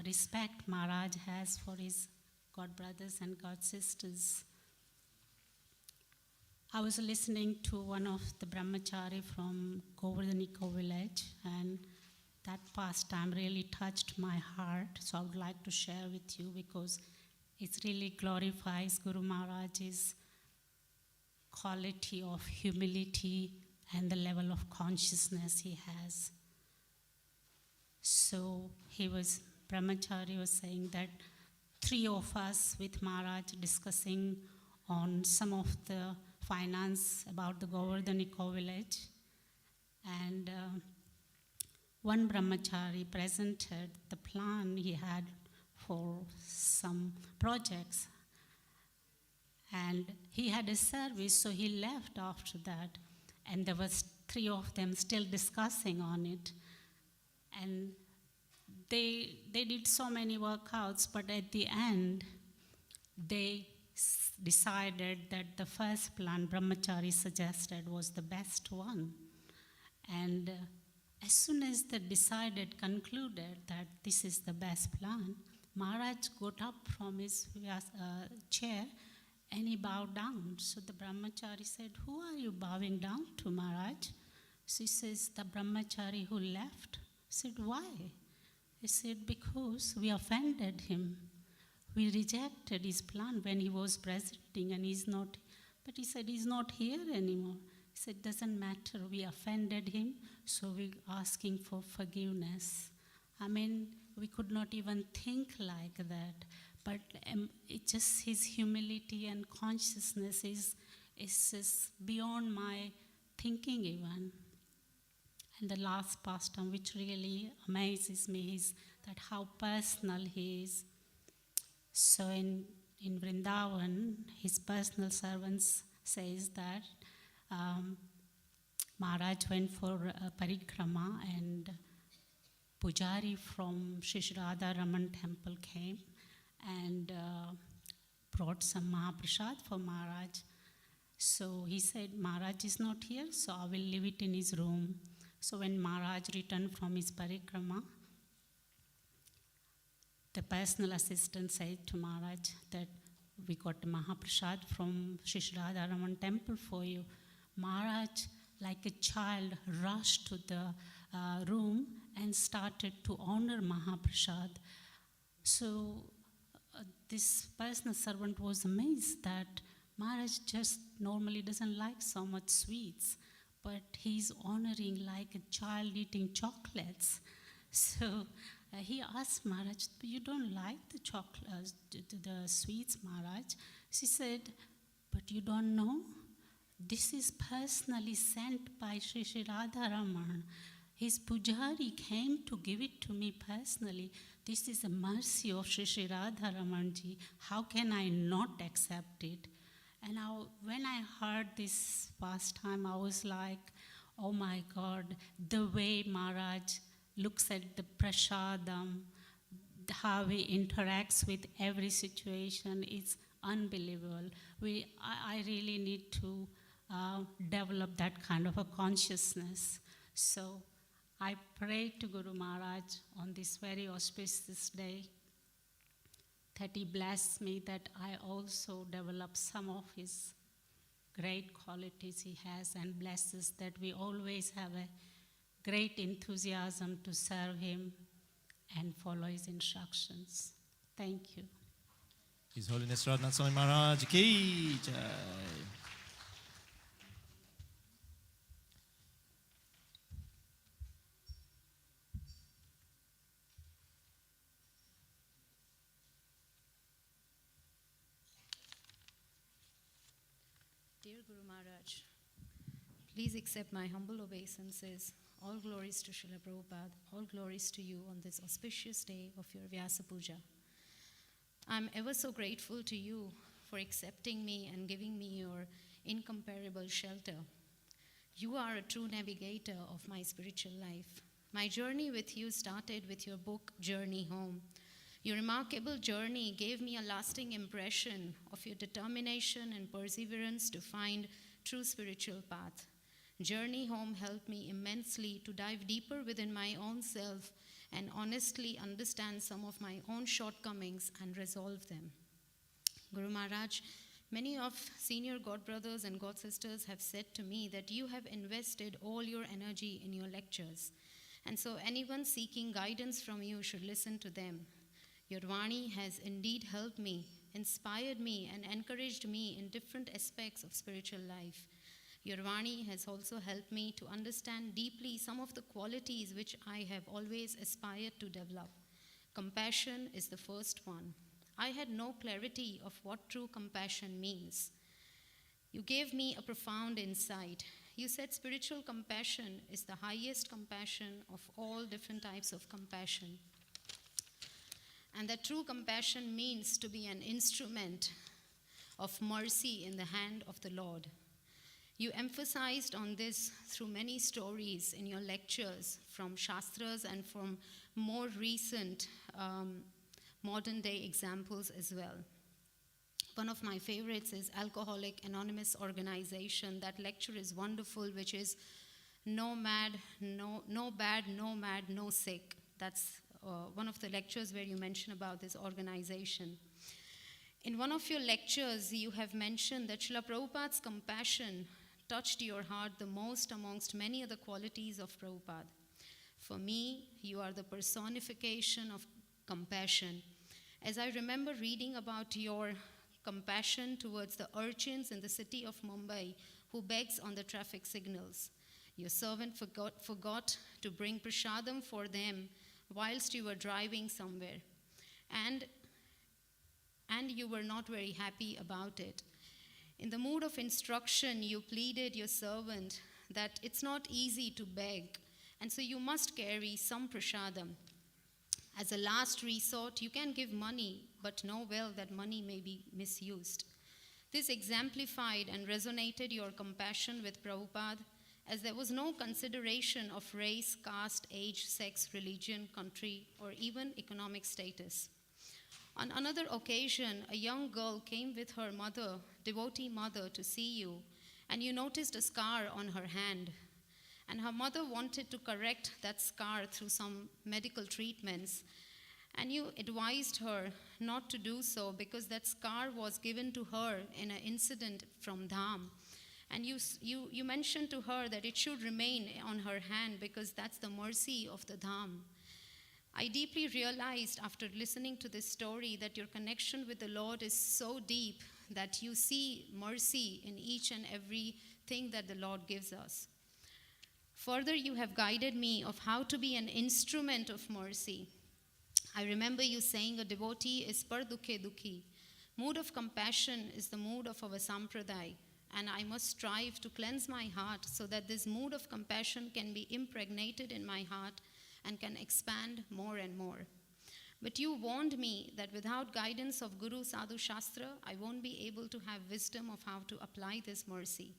respect Maharaj has for his God brothers and God sisters. I was listening to one of the brahmachari from Govardhaniko village, and that pastime really touched my heart, so I would like to share with you because it really glorifies Guru Maharaj's quality of humility and the level of consciousness he has. So brahmachari was saying that 3 of us with Maharaj discussing on some of the finance about the Govardhaniko village, and one brahmachari presented the plan he had for some projects, and he had a service, so he left after that, and there was 3 of them still discussing on it, and they did so many workouts, but at the end they decided that the first plan brahmachari suggested was the best one. And as soon as they concluded that this is the best plan, Maharaj got up from his chair and he bowed down. So the brahmachari said, "Who are you bowing down to, Maharaj?" So he says, "The brahmachari who left." I said, "Why?" He said, "Because we offended him. We rejected his plan when he was presenting, and he's not." But he said, "He's not here anymore." He said, "Doesn't matter. We offended him, so we're asking for forgiveness." I mean, we could not even think like that. But it's just his humility and consciousness is just beyond my thinking even. And the last pastime, which really amazes me, is that how personal he is. So in Vrindavan, his personal servants says that Maharaj went for a parikrama, and Pujari from Shishradha Raman temple came and brought some Mahaprasad for Maharaj. So he said, "Maharaj is not here, so I will leave it in his room." So when Maharaj returned from his parikrama, the personal assistant said to Maharaj that, "We got Mahaprasad from Shishradha Raman temple for you." Maharaj, like a child, rushed to the room and started to honor Mahaprasad. So this personal servant was amazed that Maharaj just normally doesn't like so much sweets, but he's honoring like a child eating chocolates. So he asked Maharaj, "You don't like the chocolates, the sweets, Maharaj?" She said, "But you don't know? This is personally sent by Sri Radharaman. His pujari came to give it to me personally. This is a mercy of Sri Radharamanji. How can I not accept it?" And when I heard this pastime, I was like, oh my God, the way Maharaj looks at the prasadam, how he interacts with every situation is unbelievable. I really need to develop that kind of a consciousness. So I pray to Guru Maharaj on this very auspicious day that he bless me, that I also develop some of his great qualities he has, and blesses that we always have a great enthusiasm to serve him and follow his instructions. Thank you. His Holiness Radhanatha Swami Maharaj ki jai. Dear Guru Maharaj, please accept my humble obeisances. All glories to Srila Prabhupada, all glories to you on this auspicious day of your Vyasa Puja. I'm ever so grateful to you for accepting me and giving me your incomparable shelter. You are a true navigator of my spiritual life. My journey with you started with your book, Journey Home. Your remarkable journey gave me a lasting impression of your determination and perseverance to find true spiritual path. Journey Home helped me immensely to dive deeper within my own self and honestly understand some of my own shortcomings and resolve them. Guru Maharaj, many of senior God brothers and God sisters have said to me that you have invested all your energy in your lectures. And so anyone seeking guidance from you should listen to them. Your Vani has indeed helped me, inspired me, and encouraged me in different aspects of spiritual life. Your Vani has also helped me to understand deeply some of the qualities which I have always aspired to develop. Compassion is the first one. I had no clarity of what true compassion means. You gave me a profound insight. You said spiritual compassion is the highest compassion of all different types of compassion. And that true compassion means to be an instrument of mercy in the hand of the Lord. You emphasized on this through many stories in your lectures from Shastras and from more recent modern day examples as well. One of my favorites is Alcoholic Anonymous Organization. That lecture is wonderful, which is no bad, no mad, no sick. That's one of the lectures where you mention about this organization. In one of your lectures, you have mentioned that Srila Prabhupada's compassion touched your heart the most amongst many other qualities of Prabhupada. For me, you are the personification of compassion. As I remember reading about your compassion towards the urchins in the city of Mumbai who begs on the traffic signals. Your servant forgot to bring prasadam for them whilst you were driving somewhere. And you were not very happy about it. In the mood of instruction, you pleaded your servant that it's not easy to beg, and so you must carry some prasadam. As a last resort, you can give money, but know well that money may be misused. This exemplified and resonated your compassion with Prabhupada, as there was no consideration of race, caste, age, sex, religion, country, or even economic status. On another occasion, a young girl came with her mother, devotee mother, to see you, and you noticed a scar on her hand. And her mother wanted to correct that scar through some medical treatments, and you advised her not to do so because that scar was given to her in an incident from Dham. And you mentioned to her that it should remain on her hand because that's the mercy of the Dham. I deeply realized after listening to this story that your connection with the Lord is so deep that you see mercy in each and every thing that the Lord gives us. Further, you have guided me of how to be an instrument of mercy. I remember you saying a devotee is par dukhe dukhi. Mood of compassion is the mood of our sampradaya. And I must strive to cleanse my heart so that this mood of compassion can be impregnated in my heart and can expand more and more. But you warned me that without guidance of Guru Sadhu Shastra, I won't be able to have wisdom of how to apply this mercy.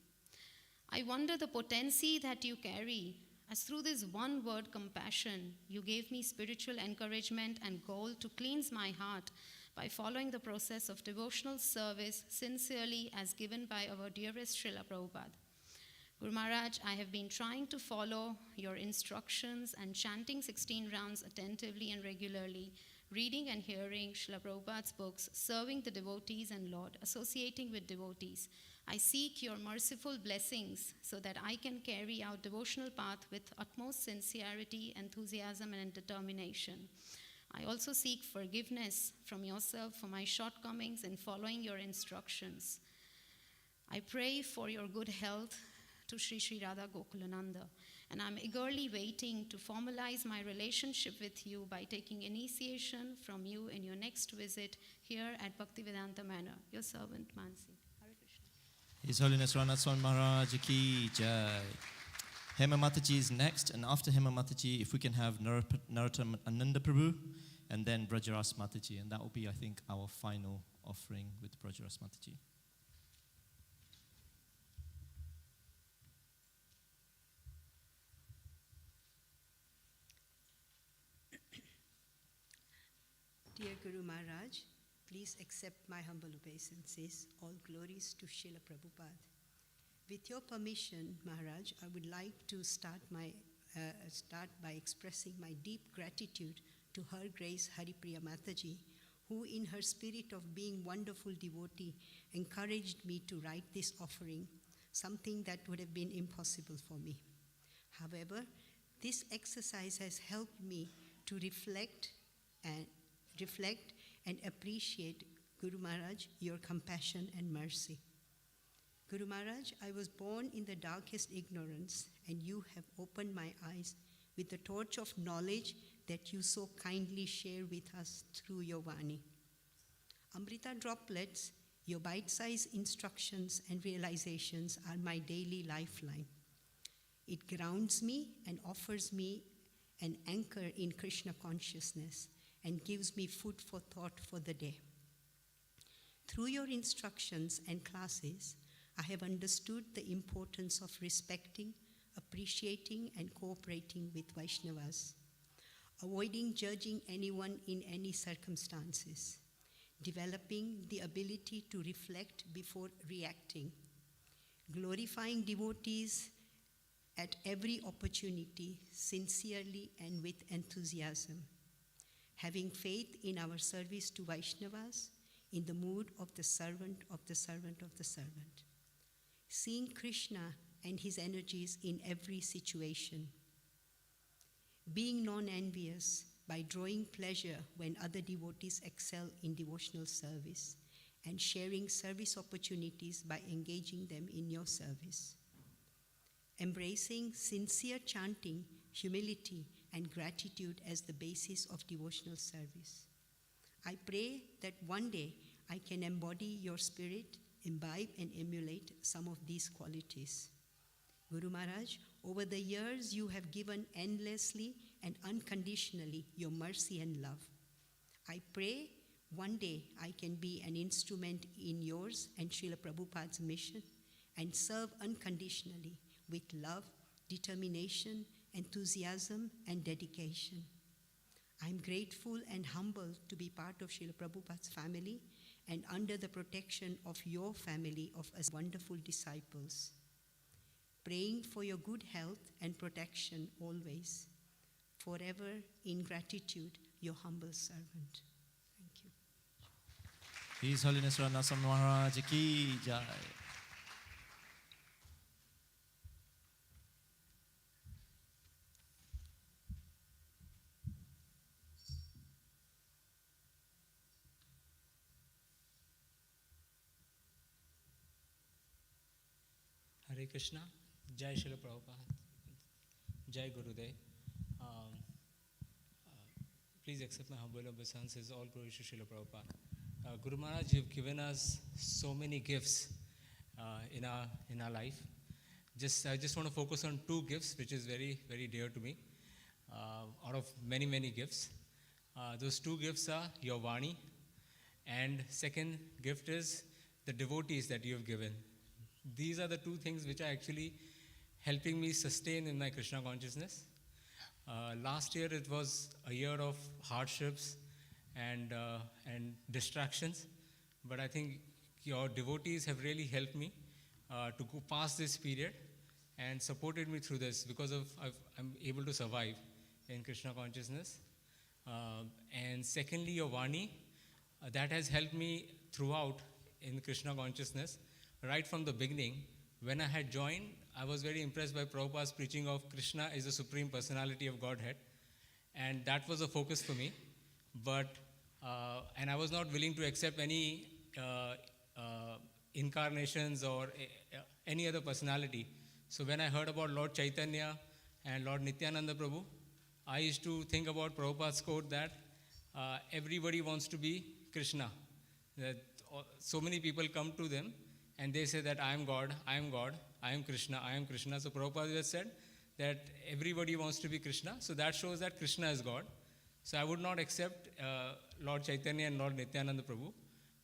I wonder the potency that you carry, as through this one word compassion, you gave me spiritual encouragement and goal to cleanse my heart by following the process of devotional service sincerely as given by our dearest Srila Prabhupada. Guru Maharaj, I have been trying to follow your instructions and chanting 16 rounds attentively and regularly, reading and hearing Srila Prabhupada's books, serving the devotees and Lord, associating with devotees. I seek your merciful blessings so that I can carry out devotional path with utmost sincerity, enthusiasm, and determination. I also seek forgiveness from yourself for my shortcomings in following your instructions. I pray for your good health to Sri Sri Radha Gokulananda, and I'm eagerly waiting to formalize my relationship with you by taking initiation from you in your next visit here at Bhaktivedanta Manor. Your servant, Mansi. Hare Krishna. His Holiness Radhanatha Swami Maharaj Ki Jai. Hema Mataji is next, and after Hema Mataji, if we can have Narottam Ananda Prabhu, and then Brajaras Mataji, and that will be, I think, our final offering with Brajaras Mataji. Dear Guru Maharaj, please accept my humble obeisances. All glories to Srila Prabhupada. With your permission, Maharaj, I would like to start by expressing my deep gratitude to Her Grace Haripriya Mataji, who in her spirit of being wonderful devotee encouraged me to write this offering, something that would have been impossible for me. However, this exercise has helped me to reflect and appreciate, Guru Maharaj, your compassion and mercy. Guru Maharaj, I was born in the darkest ignorance, and you have opened my eyes with the torch of knowledge that you so kindly share with us through your Vani. Amrita droplets, your bite-sized instructions and realizations are my daily lifeline. It grounds me and offers me an anchor in Krishna consciousness and gives me food for thought for the day. Through your instructions and classes, I have understood the importance of respecting, appreciating, and cooperating with Vaishnavas, avoiding judging anyone in any circumstances, developing the ability to reflect before reacting, glorifying devotees at every opportunity, sincerely and with enthusiasm, having faith in our service to Vaishnavas in the mood of the servant of the servant of the servant, seeing Krishna and his energies in every situation, being non-envious by drawing pleasure when other devotees excel in devotional service, and sharing service opportunities by engaging them in your service, embracing sincere chanting, humility, and gratitude as the basis of devotional service. I pray that one day I can embody your spirit, imbibe and emulate some of these qualities. Guru Maharaj, over the years you have given endlessly and unconditionally your mercy and love. I pray one day I can be an instrument in yours and Srila Prabhupada's mission and serve unconditionally with love, determination, enthusiasm, and dedication. I am grateful and humbled to be part of Srila Prabhupada's family and under the protection of your family of as wonderful disciples. Praying for your good health and protection always. Forever in gratitude, your humble servant. Thank you. His Holiness Radhanatha Swami Maharaj Ki Jai. Hare Krishna, Jai Srila Prabhupada, Jai Gurudev. Please accept my humble obeisances, all glory to Srila Prabhupada. Guru Maharaj, you've given us so many gifts in our life. I just want to focus on two gifts, which is very, very dear to me, out of many, many gifts. Those two gifts are your Vani, and second gift is the devotees that you have given. These are the two things which are actually helping me sustain in my Krishna consciousness. Last year it was a year of hardships and distractions, but I think your devotees have really helped me to go past this period and supported me through this because I'm able to survive in Krishna consciousness. And secondly, your Vani, that has helped me throughout in Krishna consciousness. Right from the beginning, when I had joined, I was very impressed by Prabhupada's preaching of Krishna is the Supreme Personality of Godhead. And that was a focus for me. but and I was not willing to accept any incarnations or any other personality. So when I heard about Lord Chaitanya and Lord Nityananda Prabhu, I used to think about Prabhupada's quote that everybody wants to be Krishna. That so many people come to them and they say that I am God, I am God, I am Krishna, I am Krishna. So Prabhupada has said that everybody wants to be Krishna. So that shows that Krishna is God. So I would not accept Lord Chaitanya and Lord Nityananda Prabhu.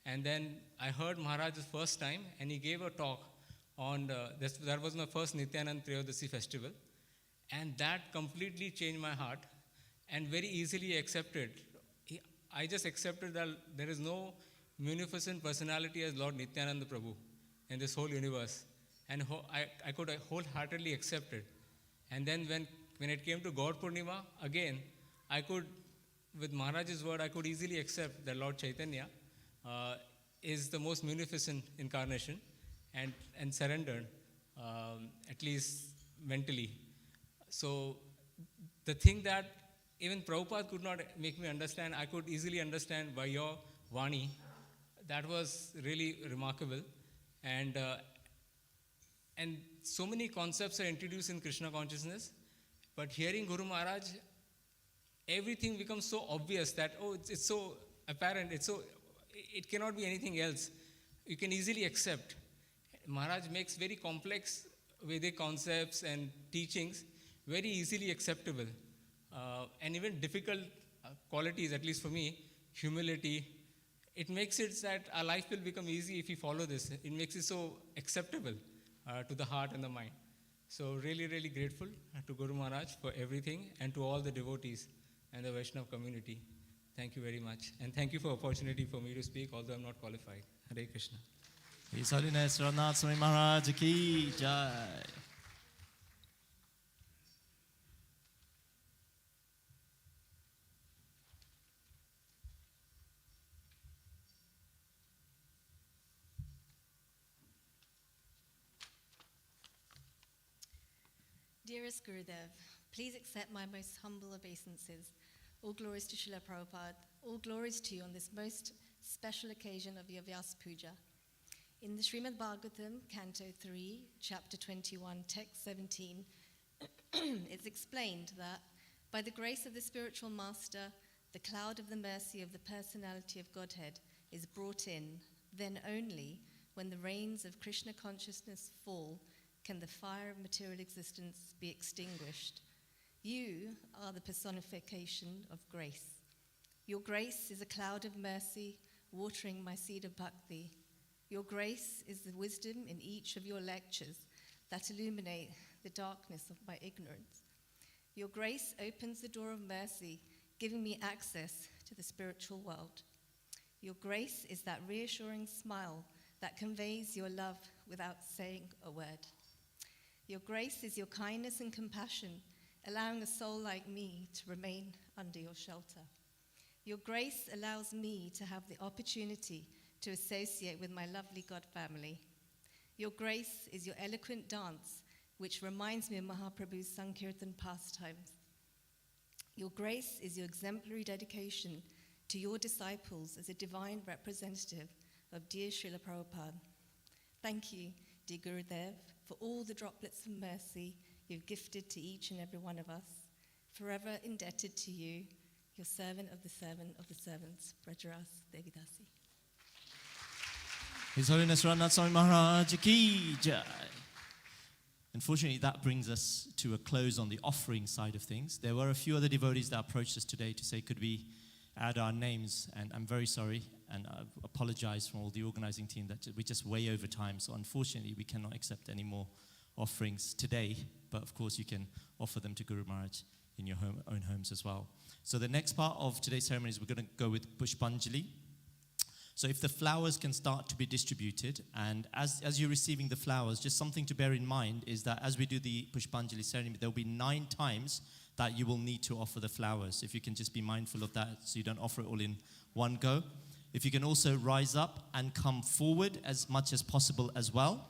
And then I heard Maharaj the first time, and he gave a talk on, that was my first Nityanand Triyodasi festival. And that completely changed my heart and very easily accepted. I just accepted that there is no munificent personality as Lord Nityananda Prabhu in this whole universe. And I could wholeheartedly accept it. And then when it came to Gaur Purnima, again, I could, with Maharaj's word, I could easily accept that Lord Chaitanya is the most munificent incarnation and surrendered, at least mentally. So the thing that even Prabhupada could not make me understand, I could easily understand by your Vani. That was really remarkable. And so many concepts are introduced in Krishna consciousness, but hearing Guru Maharaj, everything becomes so obvious that, it's so apparent, it cannot be anything else. You can easily accept. Maharaj makes very complex Vedic concepts and teachings very easily acceptable. And even difficult qualities, at least for me, humility, it makes it that our life will become easy if we follow this. It makes it so acceptable to the heart and the mind. So really, really grateful to Guru Maharaj for everything and to all the devotees and the Vaishnava community. Thank you very much. And thank you for the opportunity for me to speak, although I'm not qualified. Hare Krishna. His Holiness Radhanatha Swami Maharaj Ki Jai. Dearest Gurudev, please accept my most humble obeisances. All glories to Srila Prabhupada. All glories to you on this most special occasion of your Vyasa Puja. In the Srimad Bhagavatam, Canto 3, Chapter 21, Text 17, it's explained that by the grace of the spiritual master, the cloud of the mercy of the personality of Godhead is brought in, then only when the rains of Krishna consciousness fall can the fire of material existence be extinguished. You are the personification of grace. Your grace is a cloud of mercy watering my seed of bhakti. Your grace is the wisdom in each of your lectures that illuminate the darkness of my ignorance. Your grace opens the door of mercy, giving me access to the spiritual world. Your grace is that reassuring smile that conveys your love without saying a word. Your grace is your kindness and compassion, allowing a soul like me to remain under your shelter. Your grace allows me to have the opportunity to associate with my lovely God family. Your grace is your eloquent dance, which reminds me of Mahaprabhu's Sankirtan pastimes. Your grace is your exemplary dedication to your disciples as a divine representative of dear Srila Prabhupada. Thank you, dear Gurudev, for all the droplets of mercy you've gifted to each and every one of us. Forever indebted to you, your servant of the servants, Brajaras Devidasi. His Holiness Radhanatha Swami Maharaj Ki Jai. Unfortunately, that brings us to a close on the offering side of things. There were a few other devotees that approached us today to say, could we add our names? And I'm very sorry, and I apologize from all the organizing team that we're just way over time. So unfortunately, we cannot accept any more offerings today. But of course, you can offer them to Guru Maharaj in your own homes as well. So the next part of today's ceremony is we're going to go with Pushpanjali. So if the flowers can start to be distributed, and as you're receiving the flowers, just something to bear in mind is that as we do the Pushpanjali ceremony, there will be 9 times that you will need to offer the flowers. If you can just be mindful of that so you don't offer it all in one go. If you can also rise up and come forward as much as possible as well.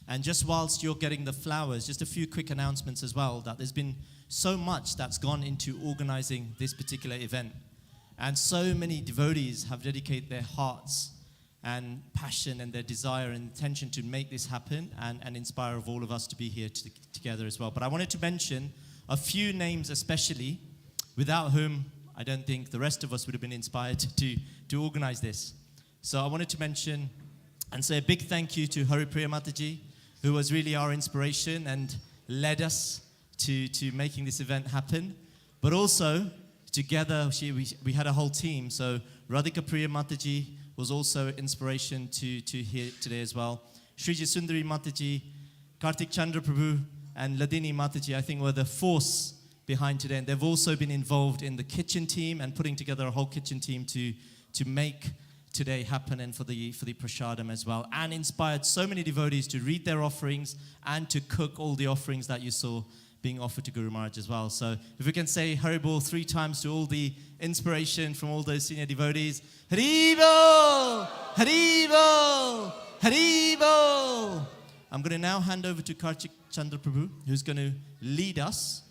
And just whilst you're getting the flowers, just a few quick announcements as well, that there's been so much that's gone into organizing this particular event. And so many devotees have dedicated their hearts and passion and their desire and intention to make this happen and inspire of all of us to be here together as well. But I wanted to mention a few names especially, without whom I don't think the rest of us would have been inspired to organize this. So I wanted to mention and say a big thank you to Haripriya Mataji, who was really our inspiration and led us to making this event happen. But also, together, we had a whole team. So Radhika Priya Mataji was also inspiration to here today as well. Shriji Sundari Mataji, Kartik Chandra Prabhu, and Ladini Mataji, I think, were the force behind today. And they've also been involved in the kitchen team and putting together a whole kitchen team to make today happen, and for the prasadam as well, and inspired so many devotees to read their offerings and to cook all the offerings that you saw being offered to Guru Maharaj as well. So if we can say Haribol 3 times to all the inspiration from all those senior devotees. Haribol! Haribol! Haribol! I'm going to now hand over to Kartik Chandra Prabhu, who's going to lead us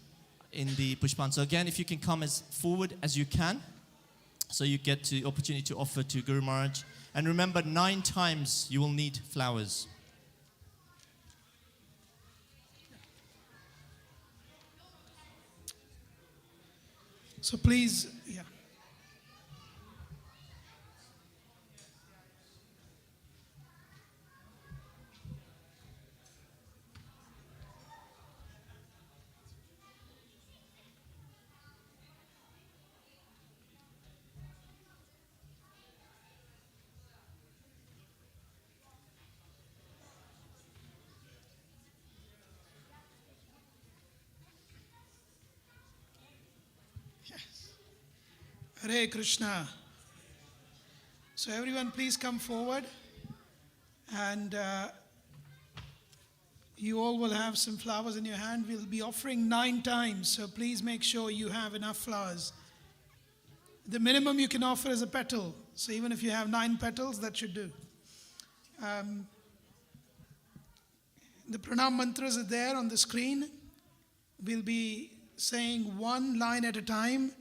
in the Pushpan. So again, if you can come as forward as you can, so you get the opportunity to offer to Guru Maharaj. And remember, 9 times you will need flowers. So please, yeah. Hare Krishna. So everyone please come forward, and you all will have some flowers in your hand. We'll be offering 9 times, so please make sure you have enough flowers. The minimum you can offer is a petal, so even if you have 9 petals, that should do. The pranam mantras are there on the screen. We'll be saying 1 line at a time.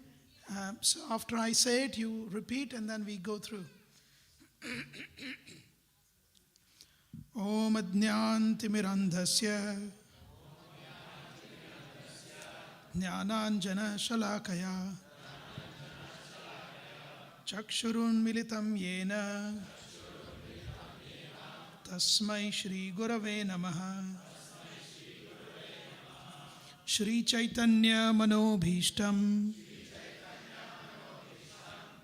So after I say it, you repeat, and then we go through. Om Adnyantimirandhasya Jnananjana Shalakaya Chakshurun Militam Yena Tasmai Shri Gurave Namaha Shri Chaitanya Manobhishtam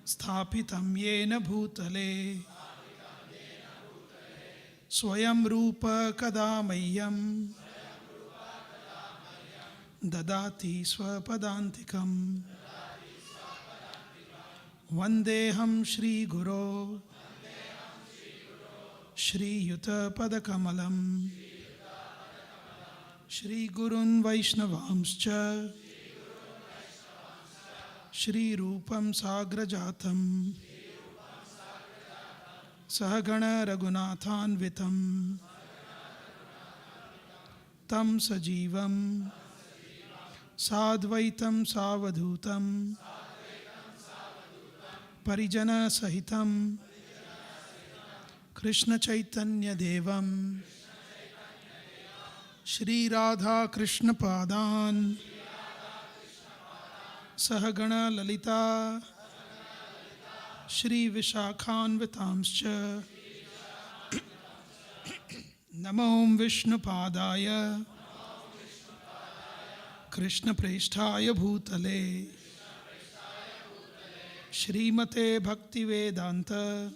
Sthapitam Yena Bhutale Swayam Rupa Kadamayyam Dadati Swapadantikam Vandeham Shri Guru Shri Yuta Padakamalam Shri Gurun Vaishnavamscha Shri Rupam Sagrajatam Sahagana Raghunathan Vitam Tam Sajivam Sadvaitam Savadhutam Parijana Sahitam Krishna Chaitanya Devam Shri Radha Krishna Padan Sahagana Lalita Shri Vishakhan Vitamscha Namo Vishnu Padaya Krishna Presthaya Bhutale Shrimate Bhakti Vedanta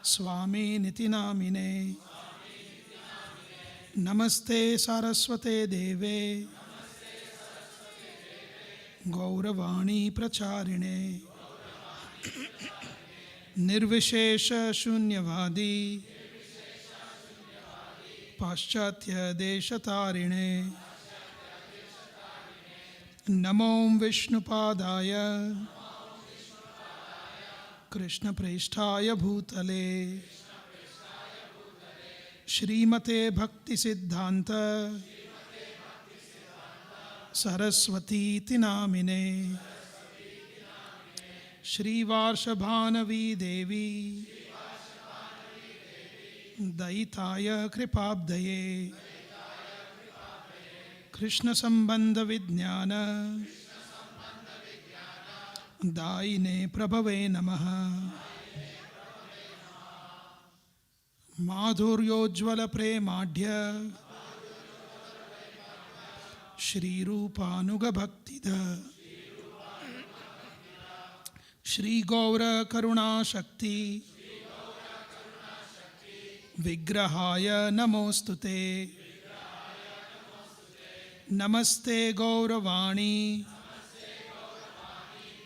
Swami Nitinamine Namaste Saraswate Deve Gauravani Pracharine Nirvishesha Shunyavadi Paschatya Deshatarine Namo Vishnu Padaya Krishna Presthaya Bhutale Shrimate Bhakti Siddhanta Saraswati Tinamine श्रीवार्षभानवी देवी दयिताय कृपाब्धये कृष्ण संबंध विज्ञान दायिने प्रभवे नमः। माधुर्योज्वल प्रेमाढ्य श्रीरूपानुग भक्तिद श्री गौर करुणा शक्ति विग्रहाय नमोस्तुते। नमस्ते गौरवाणी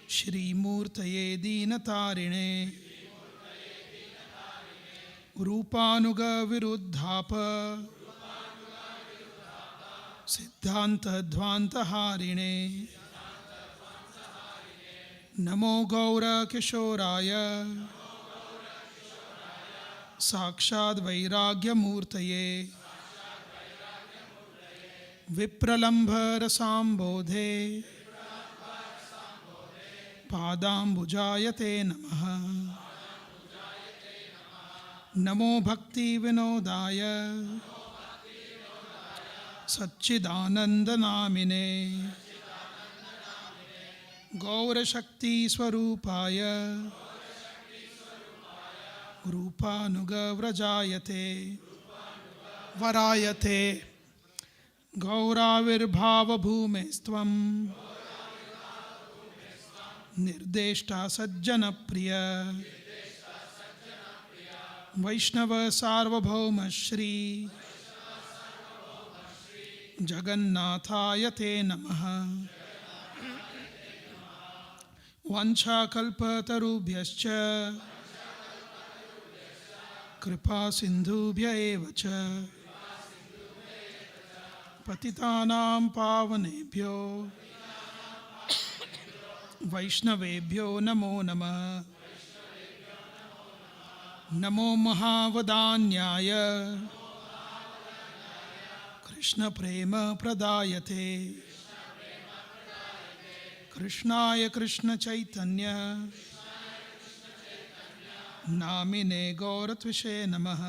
श्रीमूर्तये दीनतारिणे रूपानुग विरुद्धाप सिद्धांत ध्वांतहारिणे नमो गौर किशोराय साक्षात् वैराग्यमूर्तये विप्रलम्भ रसाम्बोधे पादाम्बुजायते नमः। नमो भक्ति विनोदाय सच्चिदानंदनामिने गौरशक्ति स्वरूपाय रूपानुग व्रजायते वरायते गौराविर्भाव भूमेस्त्वं निर्देष्टा सज्जन प्रिय वैष्णव सार्वभौम श्री जगन्नाथाय ते नमः। वाञ्छाकल्पतरुभ्यश्च कृपा सिन्धुभ्य एव च पतितानां पावनेभ्यो वैष्णवेभ्यो नमो नमः। नमो महावदान्याय कृष्ण प्रेम प्रदायते कृष्णाय कृष्ण चैतन्य नामिने गौरत्विषे नमः।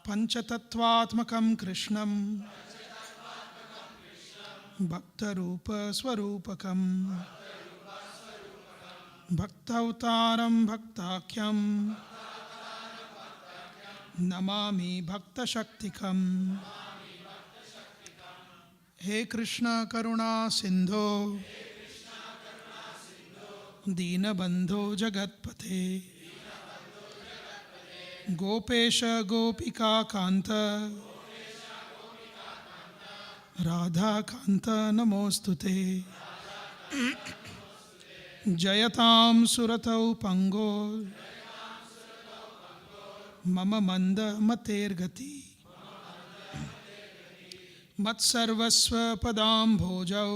पंचतत्वात्मकं कृष्णं भक्तरूप स्वरूपकं भक्तावतारं भक्ताख्यं नमामि भक्तशक्तिकम्। हे कृष्ण करुणा सिंधो दीनबंधो जगत्पते गोपेश गोपिका कांत राधा कांत नमोस्तुते। जयतां सुरतौ पंगो मम मंद मतेर्गति मत्सर्वस्व पदाम्भोजौ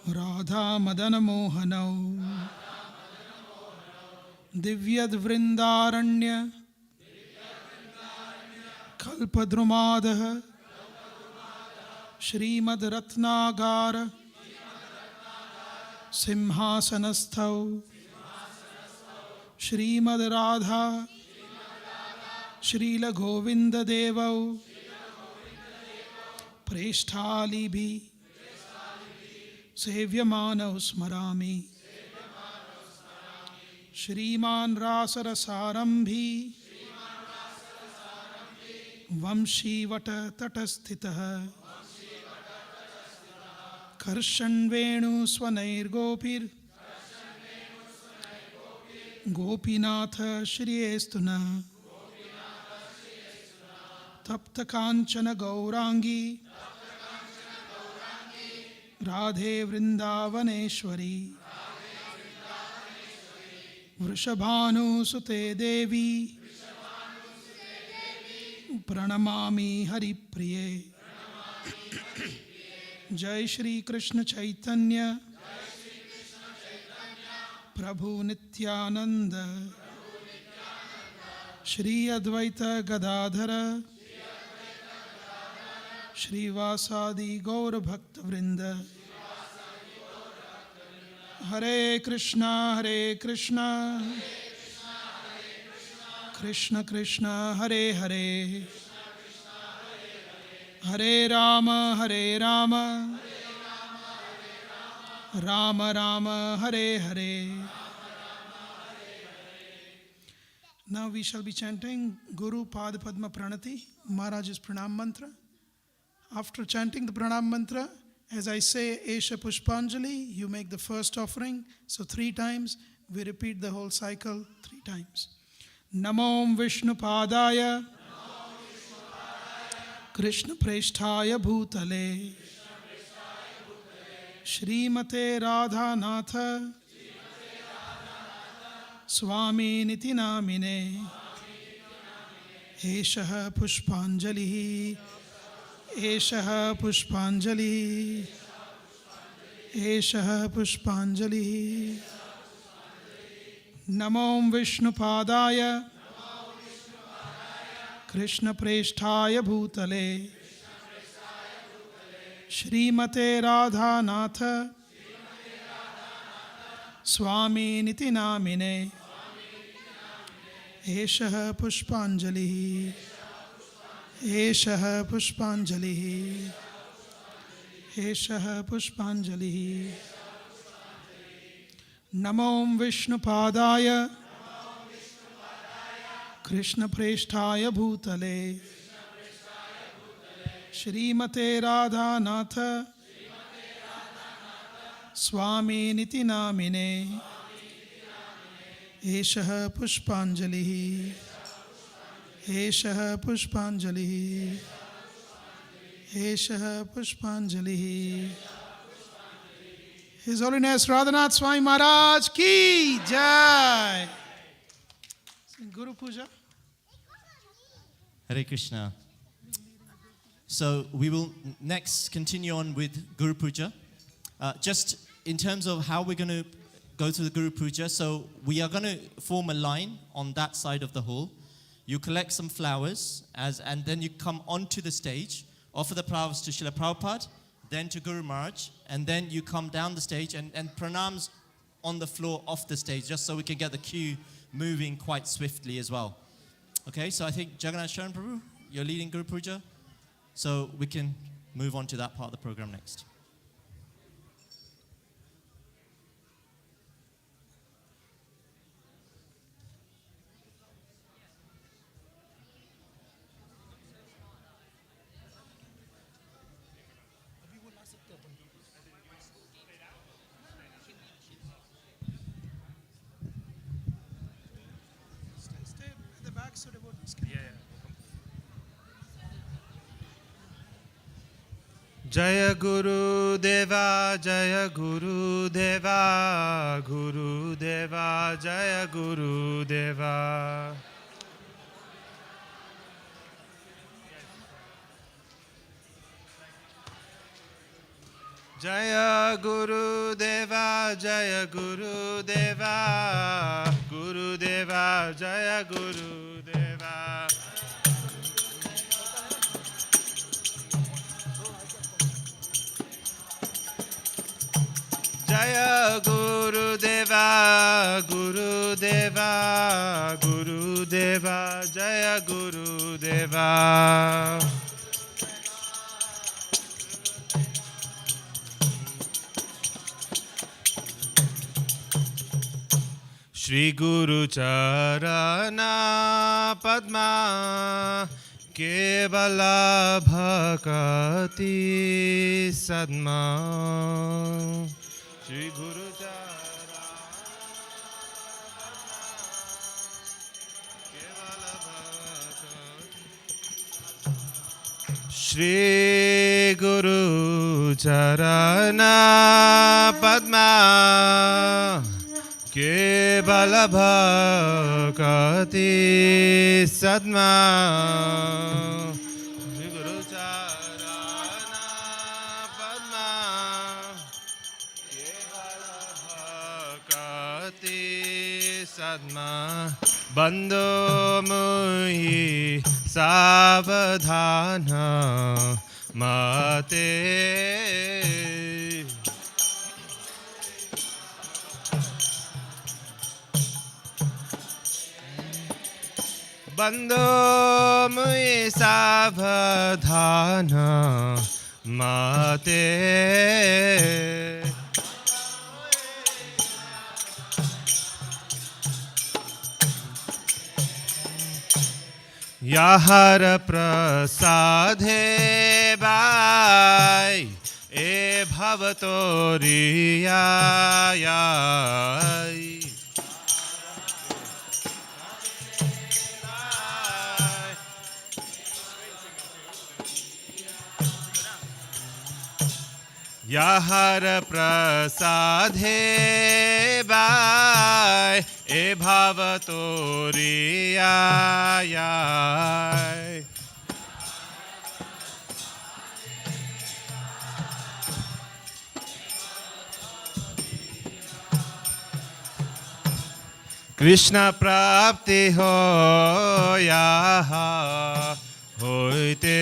राधा मदन मोहनौ दिव्यद्वृन्दारण्य कल्पद्रुमादः श्रीमद्रत्नागार सिंहासनस्थौ श्रीमद्राधा श्रीलगोविन्ददेवौ प्रेष्ठालिभिः सेव्यमानौ स्मरामि। श्रीमान् रासरसारम्भी वंशीवटतटस्थितः कर्षण्वेणुस्वनैर्गोपीर् गोपीनाथ श्रियेस्तु नः। तप्तकाञ्चन गौरांगी राधे वृंदावनेश्वरी वृषभानुसुते देवी प्रणमामि हरिप्रिये। जय श्री कृष्ण चैतन्य प्रभु नित्यानंद श्री अद्वैत गदाधर श्रीवासादि गौर भक्त वृंद Hare Krishna, Hare Krishna, Krishna Krishna, Hare Hare, Hare Rama, Hare Rama, Rama Rama, Hare Hare. Now we shall be chanting Guru Pad Padma Pranati, Maharaj's Pranam Mantra. After chanting the Pranam Mantra, as I say Esha Pushpanjali, you make the first offering. So 3 times, we repeat the whole cycle 3 times. Namom Vishnu Padaya, Krishna Presthaya Bhutale, Shrimate Radhanatha, Swami Niti Namine, Esha Pushpanjali, Esha Pushpanjali, Esha Pushpanjali. Namom Vishnu Padaya, Krishna Presthaya Bhutale, Shrimate Radhanatha, Swami Niti Namine, Esha Pushpanjali, Esha Pushpanjali, Esha Pushpanjali. Namom Vishnu Padaya, Krishna Presthaya Bhutale, Shrimate Radhanatha, Swami Niti Namine, Esha Pushpanjali, Esha Pushpanjali, Esha Pushpanjali. His Holiness Radhanatha Swami Maharaj Ki Jai. Guru Puja. Hare Krishna. So we will next continue on with Guru Puja. Just in terms of how we're going to go to the Guru Puja, so we are going to form a line on that side of the hall. You collect some flowers, and then you come onto the stage, offer the flowers to Srila Prabhupada, then to Guru Maharaj, and then you come down the stage and pranams on the floor off the stage, just so we can get the queue moving quite swiftly as well. Okay, so I think Jagannath Sharan Prabhu, you're leading Guru Puja, so we can move on to that part of the program next. Jaya Guru Deva, Jaya Guru Deva, Guru Deva, Jaya Guru Deva. Jaya Guru Deva, Jaya Guru Deva, Guru Deva, Jaya Guru Deva. Jaya Guru Deva, Guru Deva, Guru Deva, Jaya Guru Deva. Shri Guru Charana Padma Kevala Bhakati Sadma. Shri Guru Charana Kevala Bhakati. Shri Guru Charana Padma Kevala Bhakati Sadma. Shri Guru Charana Padma Kevala Bhakati Sadma. Bando Muhi Savadhana Mate. बंदो मुई सावधान माते याहर प्रसादे by ए भवतोरियाय याहर प्रसादे bye ए भवतोरियाय कृष्ण प्राप्ति हो होते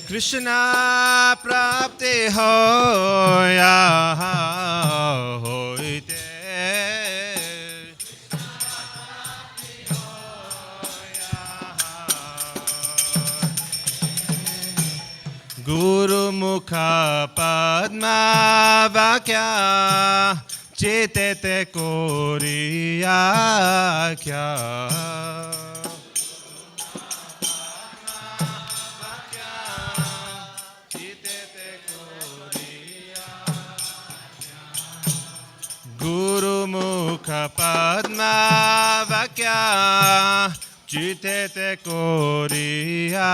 कृष्ण प्राप्ति हो होते गुरुमुख पद्मा वाक्या चेते कोरिया क्या गुरुमुख पद्मा वाक्या चिते कोरिया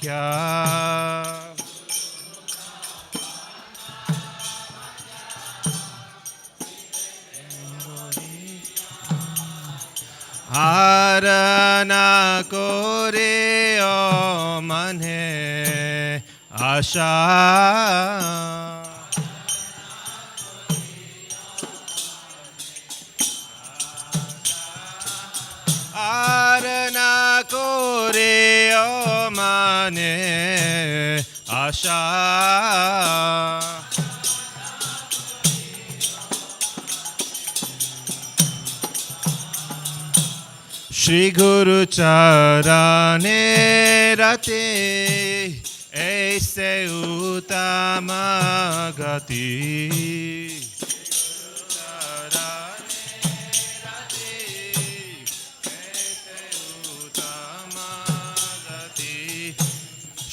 क्या आरना कोरे ओ मने आशा आरना कोरे ओ मने आशा श्री गुरु चरणे रते ऐसे उत्तम गति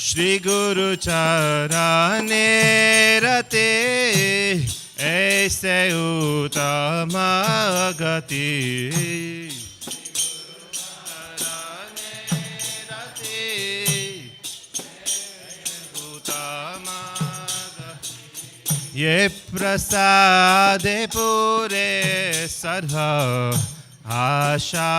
श्री गुरु चरणे रते ऐसे उत्तम गति ये प्रसाद पूरे सर्व आशा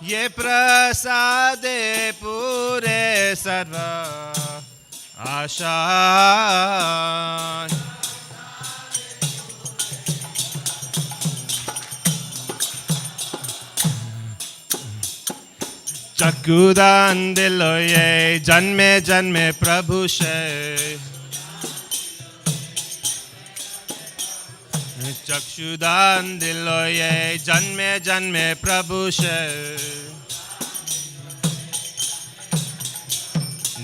ये प्रसाद पूरे सर्व आशा चक्षुदान दिलो ये जन्मे जन्मे प्रभु से चक्षुदान दिलो ये जन्मे जन्मे प्रभु से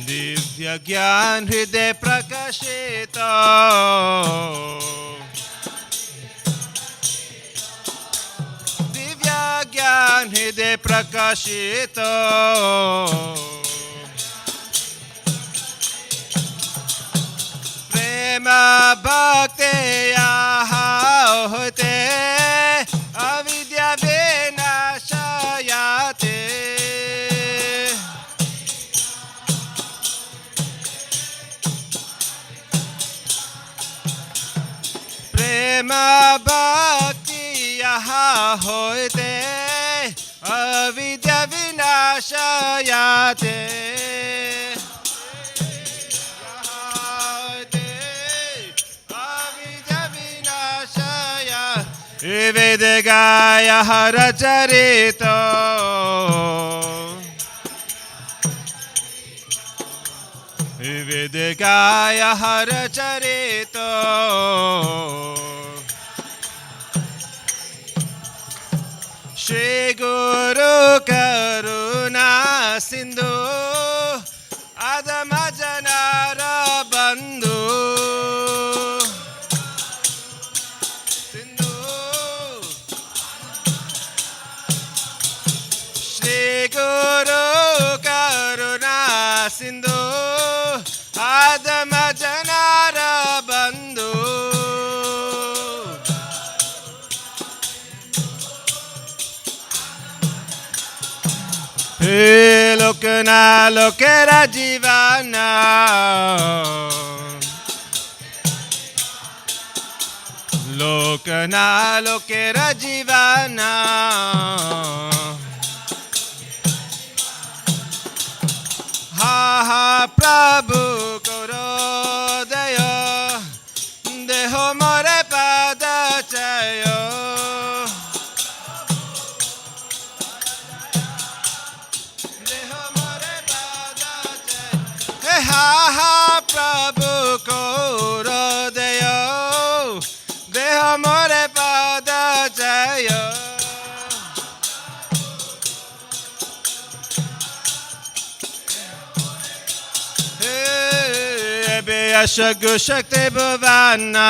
दिव्य ज्ञान हृदय प्रकाशित ज्ञान हृदय प्रकाशित प्रेम भक्ति होते अविद्या विनाशयाते प्रेम भक्ति होते अविद्या विनाशयाते अविद्या विनाशया Vedagaya Haracharito Vedagaya Haracharito Shri Guru Karuna Sindhu Adama Janara Bandhu Shri Guru Karuna Sindhu Adama Janara Bandhu He Lokana Lokera Jivana Lokana Lokera Jivana Ha ha Prabhu Koro Dayo Deho More Pada Chayo Ha ha Prabhu Koro Dayo Deho More Pada Chayo Shagu Shakti Bhavana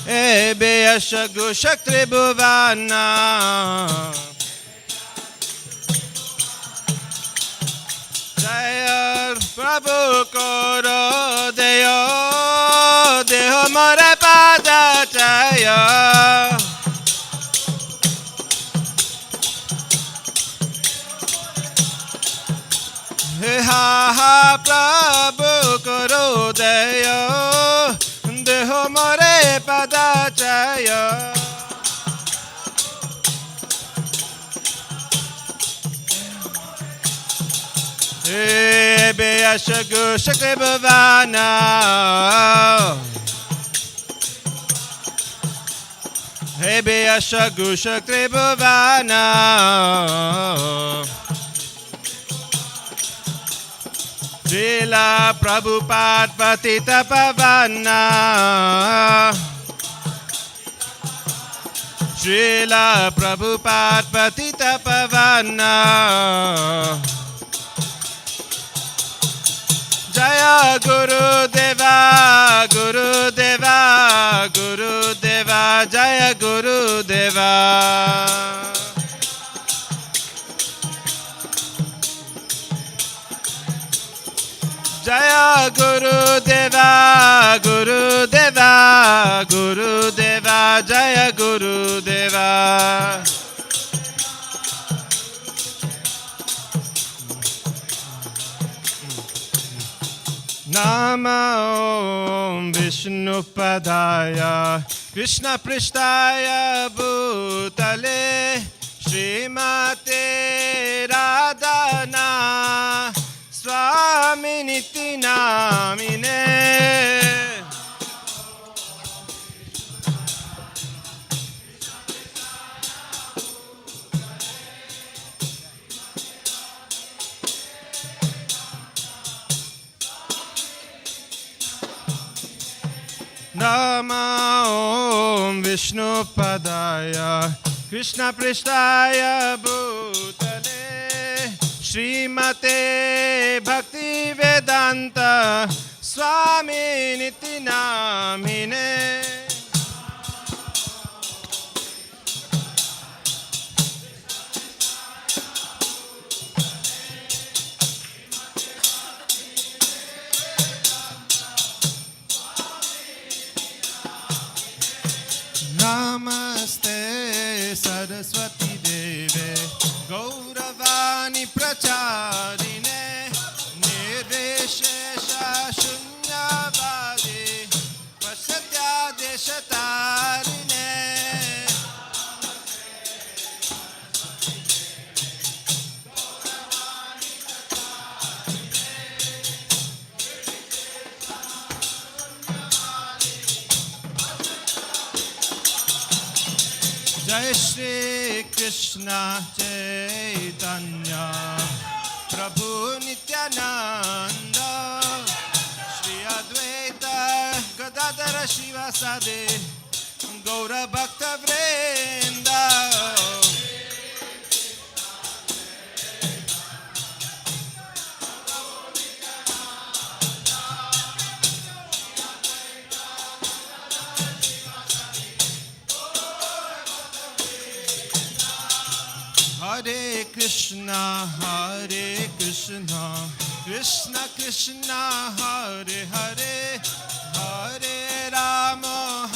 Ebeya Shagu Shakti Bhavana Jaya Prabhu Koro Deyo Deho More Pada Jaya Ha ha Prabhu Koro Deyo Deho More Pada Jaya Beya Shagu Shakti Bhavana Beya Shagu Shakti Bhavana Srila Prabhupada Patita Pavana Srila Prabhupada Patita Pavana Jaya Guru Deva Guru Deva Guru Deva Jaya Guru Deva Jaya Guru Deva Guru Deva Guru Deva Jaya Guru Deva Nama Om Vishnu Padaya Krishna Prishtaya Bhutale Srimate Radhana Swami Niti Namine Nama Om Vishnu Padaya Krishna Prishtaya Bhutale Srimate Bhakti Vedanta Swami Niti Namine Namaste Saraswati Deve Gauravani Pracharine Nirvishesha Shunyavadi Pasatya Deshatarine Jai Shri Krishna Chaitanya Prabhu Nityananda Shri Advaita Gadadara Shivasade Gaura Bhakta Vrinda Hare Krishna, Krishna Krishna, Hare Hare, Hare Rama,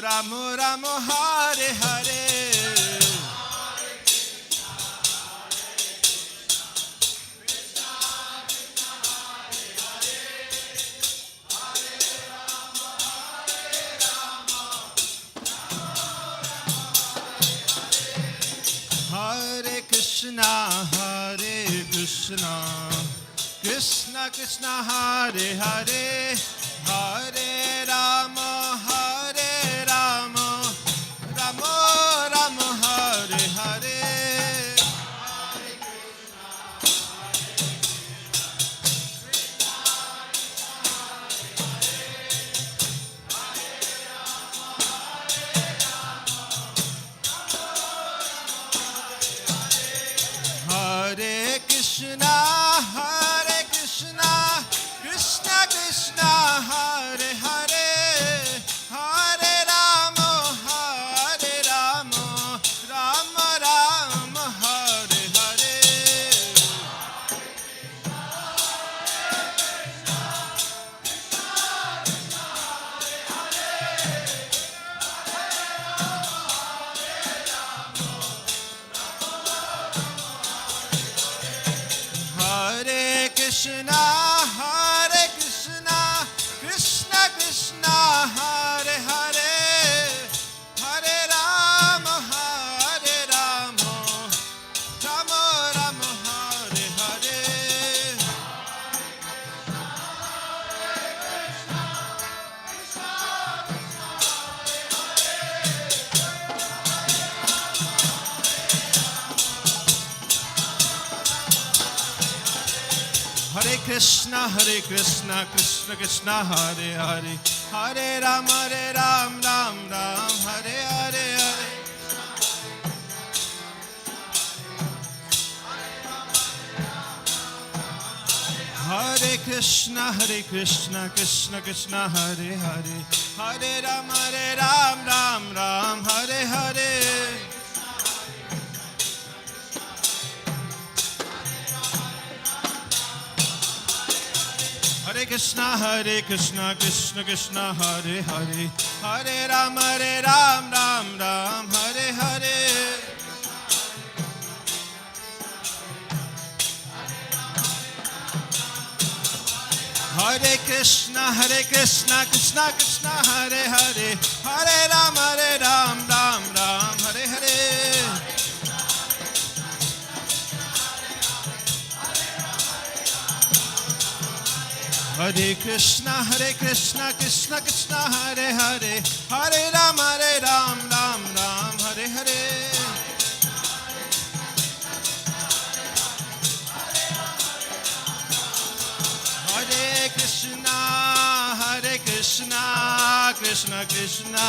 Rama Rama, Hare Hare. Hare Krishna, Krishna Krishna, Hare Hare, Hare Rama, Rama Rama, Hare Hare. Hare Krishna, Krishna Krishna, Hare Hare, Hare Rama, Rama Rama, Hare Hare. Hare Krishna, Krishna Krishna, Hare Hare, Hare Rama, Rama Rama, Hare Hare. Hare Krishna, Krishna Krishna, Hare Hare, Hare Ram, Ram Ram, Hare Hare Hare. Hare Krishna, Krishna Krishna, Hare Hare, Hare Ram, Ram Hare Hare. Hare Krishna, Krishna Krishna, Hare Hare, Hare Ram, Ram Hare Hare. Hare Krishna, Krishna Krishna, Hare Hare, Hare Ram, Ram Hare Hare. Hare Krishna, Krishna Krishna, Hare Hare, Hare Ram, Ram Hare Hare. Hare Krishna, Krishna Krishna,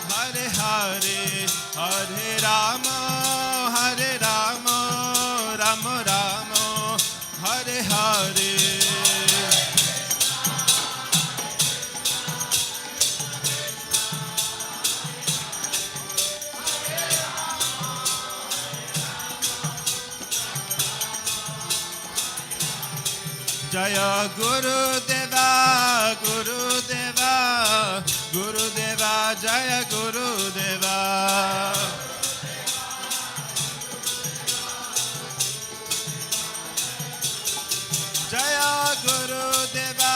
Hare Hare, Hare Rama, Rama Rama, Hare Hare. Jaya Guru Deva, Guru Deva, Guru Deva, Jaya Guru Deva. Jaya Guru Deva,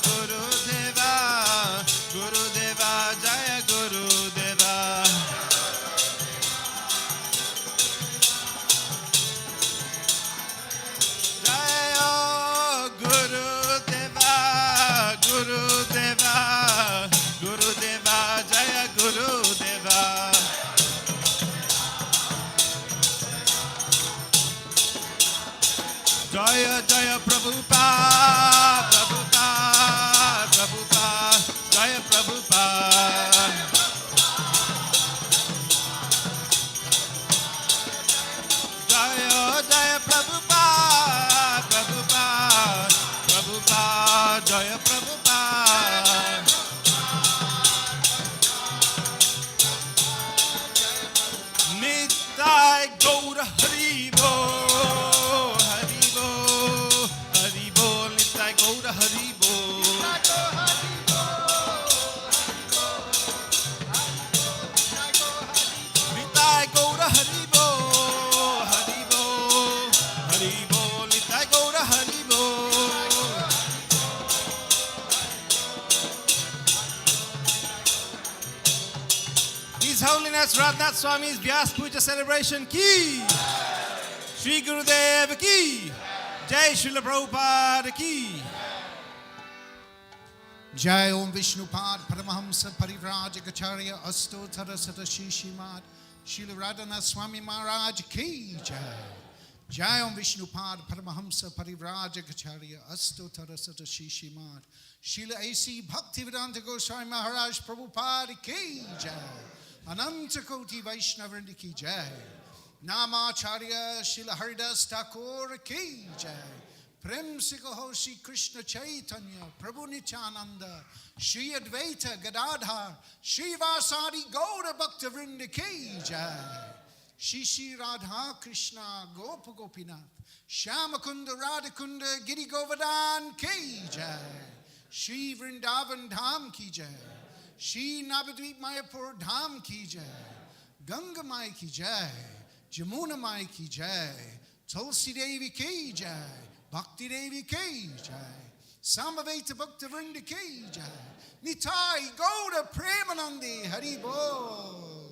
Guru Deva, Guru Deva, Jaya Guru Deva. Jaya Guru Deva, Guru Deva, Guru Deva, Jaya Guru His Holiness Radhanatha Swami's Vyasa Puja celebration ki. Shri Gurudev ki. Jai Srila Prabhupada ki. Jai Om Vishnupad Paramahamsa Parivrajagacharya Astotara Sata Shishimat Srila Radhanatha Swami Maharaj ki Jai. Jai Om Vishnupad Paramahamsa Parivrajagacharya Astotara Sata Shishimat Srila A.C. Bhaktivedanta Goswami Maharaj Prabhupada ki Jai. Ananta Koti Vaishnavrinda ki Jai. Namacharya Srila Haridas Thakur ki Jai. Prem Sikaho Shri Krishna Chaitanya Prabhu Nityananda Shri Advaita Gadadhar Shri Vasadi Gaura Bhakta Vrinda ki Jai. Shri Shri Radha Krishna Gopa Gopinath Shyamakunda Radhakunda Giri Govardhan ki Jai. Shri Vrindavan Dham ki Jai. Shri Navadvip Mayapur Dham ki Jai. Ganga Mai ki Jai. Jamuna Mai ki Jai. Tulsi Devi ki Jai. Bhakti Devi ki Jai. Samaveta Bhakta Vrinda ki Jai. Nitai Gauda Premanandi Hari Bol.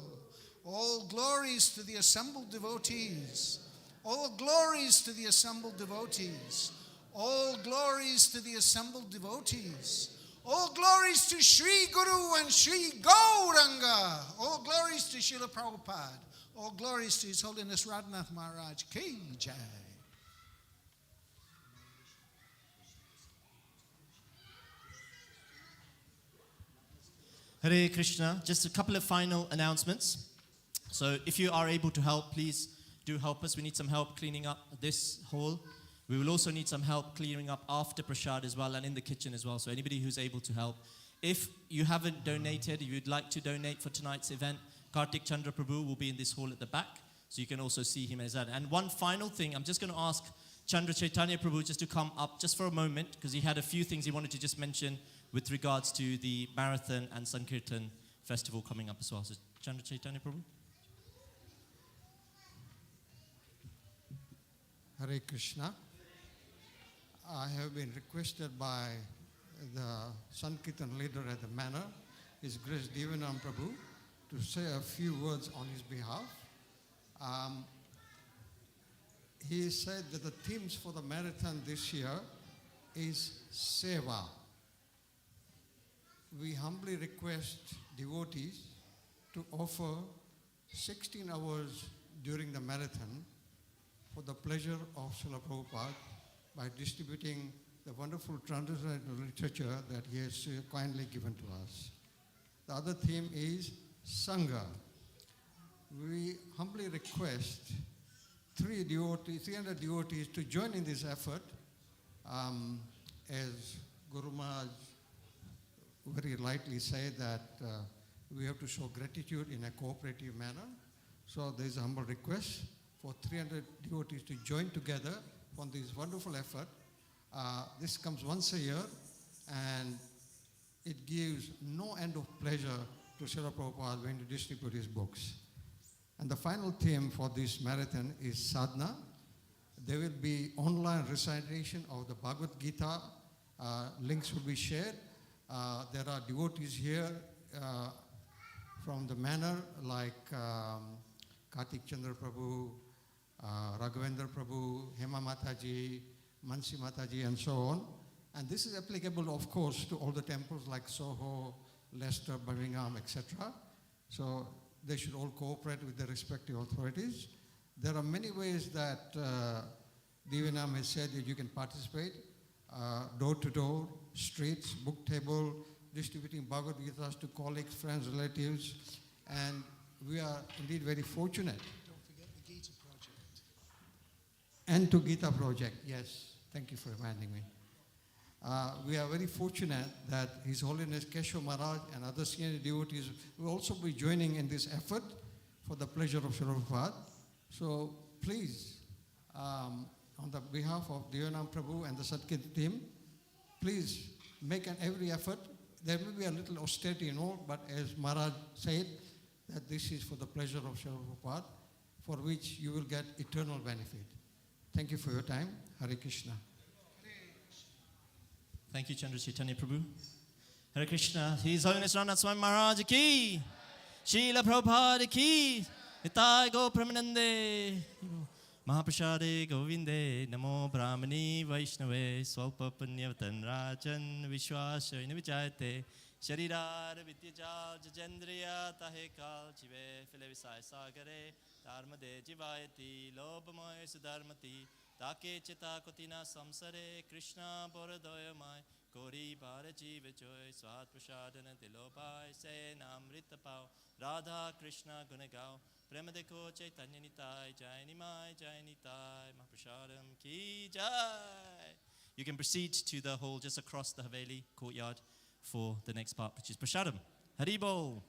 All glories to the assembled devotees. All glories to the assembled devotees. All glories to the assembled devotees. All glories to Sri Guru and Sri Gauranga. All glories to Srila Prabhupada. All glories to His Holiness Radhanath Maharaj ki Jai. Hare Krishna. Just a couple of final announcements. So if you are able to help, please do help us. We need some help cleaning up this hall. We will also need some help clearing up after Prashad as well and in the kitchen as well. So anybody who's able to help. If you haven't donated, if you'd like to donate for tonight's event, Kartik Chandra Prabhu will be in this hall at the back. So you can also see him as that. And one final thing, I'm just going to ask Chandra Chaitanya Prabhu just to come up just for a moment because he had a few things he wanted to just mention with regards to the Marathon and Sankirtan festival coming up as well. So Chandra Chaitanya Prabhu. Hare Krishna. I have been requested by the Sankirtan leader at the manor, His Grace Devanam Prabhu, to say a few words on his behalf. He said that the themes for the marathon this year is Seva. We humbly request devotees to offer 16 hours during the marathon for the pleasure of Srila Prabhupada by distributing the wonderful translated literature that he has kindly given to us. The other theme is Sangha. We humbly request 300 devotees to join in this effort. As Guru Maharaj very rightly said that we have to show gratitude in a cooperative manner. So there is a humble request for 300 devotees to join together on this wonderful effort. This comes once a year and it gives no end of pleasure to Srila Prabhupada when he distribute his books. And the final theme for this marathon is sadhana. There will be online recitation of the Bhagavad Gita. Links will be shared. There are devotees here from the manor like Kartik Chandra Prabhu, Raghavendra Prabhu, Hema Mataji, Mansi Mataji, and so on. And this is applicable, of course, to all the temples like Soho, Leicester, Birmingham, etc. So they should all cooperate with their respective authorities. There are many ways that Devanam has said that you can participate. Door to door, streets, book table, distributing Bhagavad Gitas to colleagues, friends, relatives. And we are indeed very fortunate. Don't forget the Gita Project. And to Gita Project, yes. Thank you for reminding me. We are very fortunate that His Holiness Keshav Maharaj and other senior devotees will also be joining in this effort for the pleasure of Srila Prabhupada. So please, on the behalf of Devanam Prabhu and the Satkirtan team, please make every effort. There will be a little austerity and all, but as Maharaj said, that this is for the pleasure of Srila Prabhupada, for which you will get eternal benefit. Thank you for your time. Hare Krishna. Thank you, Chandra Chaitanya Prabhu. Hare Krishna. His Holiness Radhanatha Swami Maharaj ki. Srila Prabhupada ki. Nitai Go Pramanande. Mahaprasade Govinde. Namo Brahmani Vaishnave. Swalpa Punyavatan Rajan Vishwasya Inavijayate. Sharirara Vidyajal Jajendriya Tahekal Chive Philevisai Sagare. Dharmade Jivayati Lobhamoy Sudharmati. Take Chita Kotina Samsare Krishna Boradoyamai. Kori Bhara Jiva Joy Swat Prashadana Dilobai Se Namrita Pao Radha Krishna Gunagao Premadeko Chaitanya Nitai Jai Nitai Mahaprashadam Ki Jai. You can proceed to the hall just across the Haveli courtyard for the next part, which is Prashadam. Hari Bol.